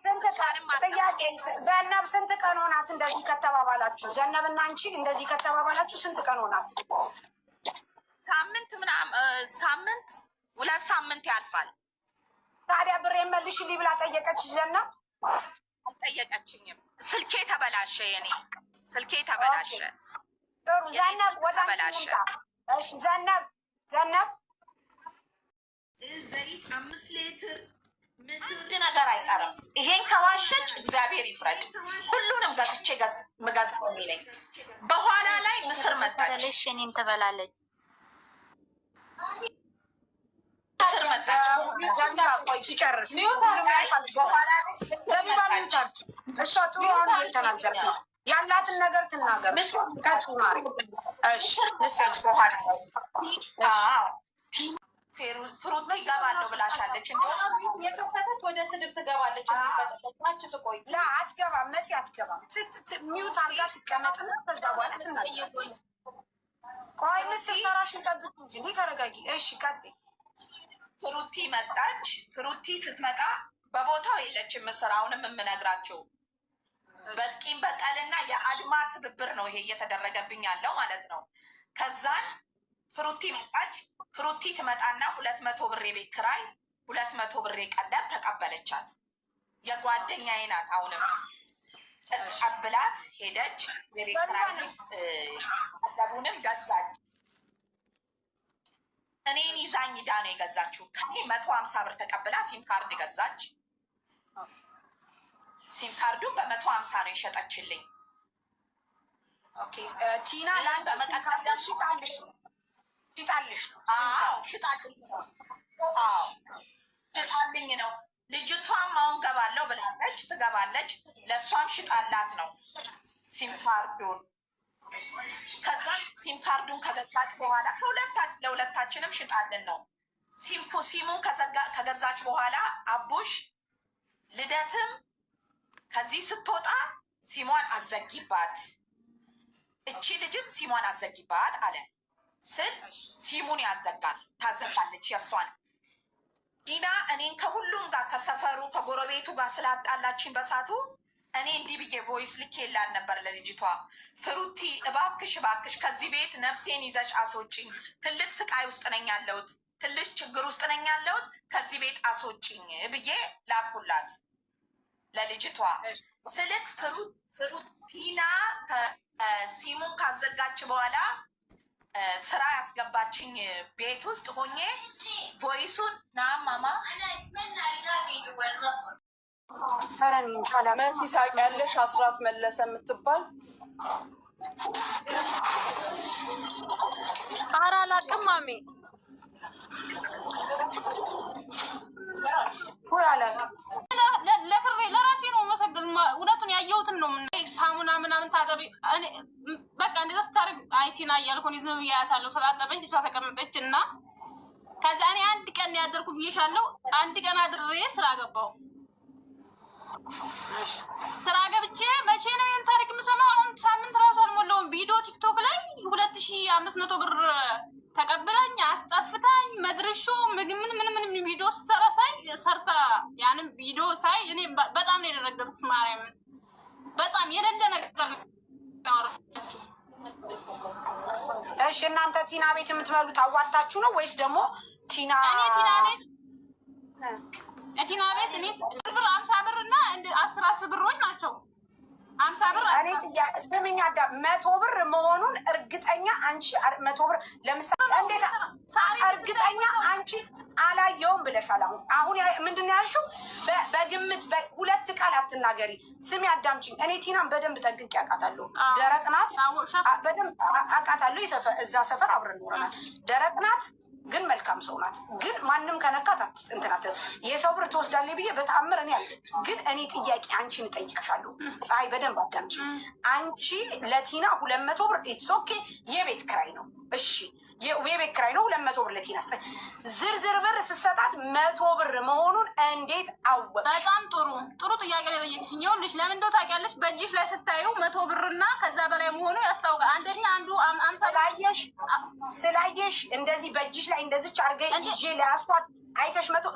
ስንት ቀን ጥያቄ፣ ዘነብ ስንት ቀን ሆናት እንደዚህ ከተባባላችሁ? ዘነብና አንቺ እንደዚህ ከተባባላችሁ ስንት ቀን ሆናት? ሳምንት ምናምን፣ ሳምንት 2 ሳምንት ያልፋል። ታዲያ ብር መልሽልኝ ብላ ጠየቀች ዘነብ? አልጠየቀችኝም። ስልኬ ተበላሸ፣ የኔ ስልኬ ተበላሸ። ጥሩ ዘነብ ወዳሽ። እሺ ዘነብ ዘይት 5 ሊትር አንድ ነገር አይቀርም። ይሄን ከዋሸች እግዚአብሔር ይፍረድ። ሁሉንም ገዝቼ መጋዛው የሚለኝ በኋላ ላይ ምስር መጣች፣ እኔን ትበላለች። ምስር መጣች። ቆይ ትጨርስ። ዘቢባ ሚውታል። እሷ ጥሩ አሁን እየተናገር ነው ያላትን ነገር ትናገር። ከቱማሪ ምስር በኋላ ፍሩት ይገባለሁ ብላሻለች። የከፈተች ወደ ስድብ ትገባለች። ች ትቆይ አትገባም፣ መሲ አትገባም። ሚውት አርጋ ትቀመጥና ከዛ በኋላ ትናገር። ቆይ ምስር ተራሽን ጠብቁ እንጂ እንዴ፣ ተረጋጊ። እሺ ቀጥይ። ፍሩቲ መጣች። ፍሩቲ ስትመጣ በቦታው የለችም ምስር። አሁንም የምነግራቸው በቂም በቀልና የአድማ ትብብር ነው ይሄ እየተደረገብኝ ያለው ማለት ነው። ከዛን ፍሩቲ መጣች። ፍሩቲ ትመጣና 200 ብር የቤት ኪራይ 200 ብር ቀለብ ተቀበለቻት። የጓደኛዬ ናት። አሁንም ተቀብላት ሄደች። የቤት ኪራይ ቀለቡንም ገዛች። እኔን ይዛኝ ዳ ነው የገዛችው። ከኔ 150 ብር ተቀብላ ሲም ካርድ ገዛች። ሲም ካርዱን በ150 ነው የሸጠችልኝ። ኦኬ ቲና ላንቺ ሲም ካርድ ሽጣልሽ ነው? ሽጣልኝ ነው። ልጅቷም አሁን ገባለው ብላለች፣ ትገባለች። ለእሷም ሽጣላት ነው ሲም ካርዱን። ከዛ ሲም ካርዱን ከገዛች በኋላ ለሁለታችንም ሽጣልን ነው። ሲሙን ከገዛች በኋላ አቡሽ ልደትም ከዚህ ስትወጣ ሲሟን አዘጊባት፣ እቺ ልጅም ሲሟን አዘጊባት አለ ስል ሲሙን ታዘጋለች የእሷን። ዲና እኔን ከሁሉም ጋር ከሰፈሩ ከጎረቤቱ ጋር ስላጣላችን በሳቱ እኔ እንዲህ ብዬ ቮይስ ልኬላን ነበር ለልጅቷ። ፍሩቲ እባክሽ ከዚህ ቤት ነፍሴን ይዘሽ አስወጪኝ፣ ትልቅ ስቃይ ውስጥ ነኝ ያለሁት፣ ትልቅ ችግር ውስጥ ነኝ ያለሁት፣ ከዚህ ቤት አስወጪኝ ብዬ ላኩላት ለልጅቷ። ስልክ ፍሩቲና ሲሙን ካዘጋች በኋላ ስራ ያስገባችኝ ቤት ውስጥ ሆኜ ቮይሱን ናማማ መሲ ታውቂያለሽ? አስራት መለሰ የምትባል ኧረ አላውቅም ማሚ። ለራሴ ነው መሰግን። እውነቱን ያየሁትን ነው። ሳሙና ምናምን ታጠቢ በቃ እንደዛ ስታደርግ አይቲና እያልኩን ይዞ ብያታለሁ። ስላጠበች ልጅቷ ተቀመጠች እና ከዛ እኔ አንድ ቀን ያደርኩ ብዬሻለሁ። አንድ ቀን አድሬ ስራ ገባሁ። ስራ ገብቼ መቼ ነው ይህን ታሪክ የምሰማው? አሁን ሳምንት ራሱ አልሞላውም። ቪዲዮ ቲክቶክ ላይ 2500 ብር ተቀብላኝ አስጠፍታኝ መድረሾ ምግብ ምን ቪዲዮ ሰራ ሳይ ሰርታ ያንም ቪዲዮ ሳይ እኔ በጣም ነው የደረገጥኩት። ማርያምን በጣም የሌለ ነገር ነው። እሺ እናንተ ቲና ቤት የምትበሉት አዋጣችሁ ነው ወይስ ደግሞ ቲና ቲና ቤት እኔ ብር 50 ብር እና 10 ብሮች ናቸው። 50 ብር እኔ ስሚኝ፣ 100 ብር መሆኑን እርግጠኛ አንቺ 100 ብር ለምሳሌ እንዴት እርግጠኛ አንቺ አላየውም ብለሻል። አሁን ምንድን ነው ያልሽው? በግምት ሁለት ቃል አትናገሪ። ስሚ አዳምጪኝ። እኔ ቲናን በደንብ ጠንቅቄ አውቃታለሁ። ደረቅ ናት፣ በደንብ አውቃታለሁ። እዛ ሰፈር አብረን ኖረናል። ደረቅ ናት፣ ግን መልካም ሰው ናት። ግን ማንም ከነካት እንትናት የሰው ብር ትወስዳለች ብዬ በተአምር እኔ አለ። ግን እኔ ጥያቄ አንቺን እጠይቅሻለሁ። ፀሐይ በደንብ አዳምጪ። አንቺ ለቲና 200 ብር ኢትስ ኦኬ የቤት ክራይ ነው እሺ፣ የቤት ክራይ ነው 200 ብር ለቲና ስጠኝ። ዝርዝር ብር ስሰጣት 100 ብር መሆኑን እንዴት አወቅሽ? በጣም ጥሩ ጥያቄ ላይ ጠየቅሽኝ። ይኸውልሽ ለምን እንደው ታውቂያለሽ፣ በእጅሽ ላይ ስታዩ 100 ብርና ከዛ በላይ መሆኑ ያስታውቃል። አንደኛ አንዱ 50 ስላየሽ እንደዚህ በእጅሽ ላይ እንደዚች አድርገሽ ይዤ ለያስኳት አይተሽ 100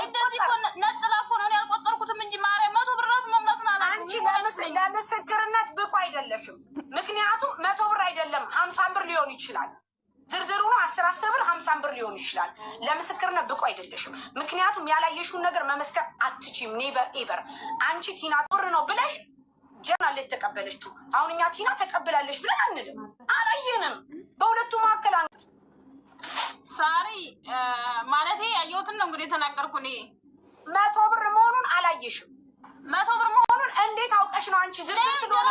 እንደዚህ ነጥላ እኮ ነው ያልቆጠርኩትም እንጂ ማርያም 100 ብር ራሱ መምጣቱን አላውቅም። አንቺ ለምስክርነት ብቁ አይደለሽም። ምክንያቱም 100 ብር አይደለም 50 ብር ሊሆን ይችላል። ዝርዝሩ ነው 10 ብር 50 ብር ሊሆን ይችላል። ለምስክርነት ብቁ አይደለሽም። ምክንያቱም ያላየሽውን ነገር መመስከር አትችይም። ኔቨር ኤቨር። አንቺ ቲና ብር ነው ብለሽ ጀነራል የተቀበለችው አሁን እኛ ቲና ተቀብላለች ብለን አንልም፣ አላየንም። በሁለቱ መካከል ሳሪ ማለት ያየሁትን ነው እንግዲህ የተናገርኩ እኔ 100 ብር መሆኑን አላየሽም። 100 ብር መሆኑን እንዴት አውቀሽ ነው አንቺ? ዝርዝር ስለሆነ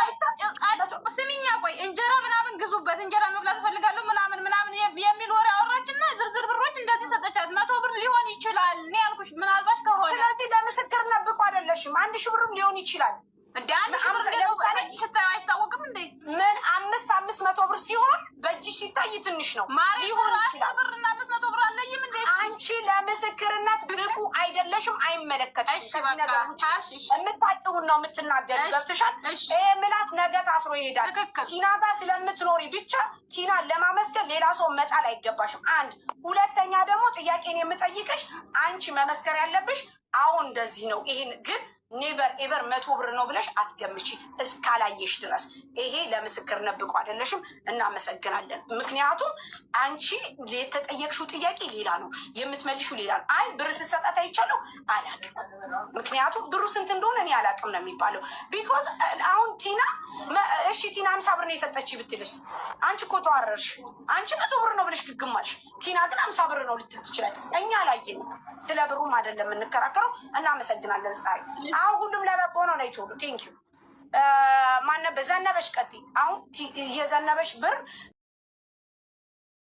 ስሚኛ፣ ቆይ እንጀራ ምናምን ግዙበት እንጀራ መብላት እፈልጋለሁ ምናምን የሚል ወሬ አወራችና ዝርዝር ብሮች እንደዚህ ሰጠቻት። 100 ብር ሊሆን ይችላል እኔ ያልኩሽ ምናልባሽ ከሆነ። ስለዚህ ለምስክርነት ብቁ አይደለሽም። 1000 ብርም ሊሆን ይችላል። እንደ 1000 ብር ደግሞ በእጅ ስታዩ አይታወቅም እንዴ? ምን 500 ብር ሲሆን በእጅ ሲታይ ትንሽ ነው ሊሆን ይችላል። ብር እና 500 ብር አለይም እንዴ? አንቺ ለምስክርነት ብቁ አይደለሽም። አይመለከትሽም። የምታውቂውን ነው የምትናገር። ገብቶሻል? ይሄ ምላስ ነገ ታስሮ ይሄዳል። ቲና ጋር ስለምትኖሪ ብቻ ቲናን ለማመስገን ሌላ ሰው መጣል አይገባሽም። አንድ ሁለተኛ ደግሞ ጥያቄን የምጠይቅሽ አንቺ መመስከር ያለብሽ አሁን እንደዚህ ነው። ይሄን ግን ኔቨር ኤቨር 100 ብር ነው ብለሽ አትገምቺ እስካላየሽ ድረስ። ይሄ ለምስክርነት ብቁ አይደለሽም። እናመሰግናለን። ምክንያቱም አንቺ የተጠየቅሽው ጥያቄ ሌላ ነው፣ የምትመልሹ ሌላ ነው። አይ ብር ስሰጣት አይቻለሁ አላቅም። ምክንያቱም ብሩ ስንት እንደሆነ እኔ አላቅም ነው የሚባለው። ቢኮዝ አሁን ቲና እሺ ቲና 50 ብር ነው የሰጠች ብትልሽ አንቺ እኮ ተዋረርሽ። አንቺ 100 ብር ነው ብለሽ ግግማልሽ። ቲና ግን 50 ብር ነው ልትል ትችላለች። እኛ አላየን። ስለ ብሩም አይደለም የምንከራከረው። እናመሰግናለን ፀሐይ። አሁን ሁሉም ለበጎ ነው ነው ይተውሉ። ቴንኪዩ ማነበ ዘነበሽ ቀጥይ። አሁን የዘነበሽ ብር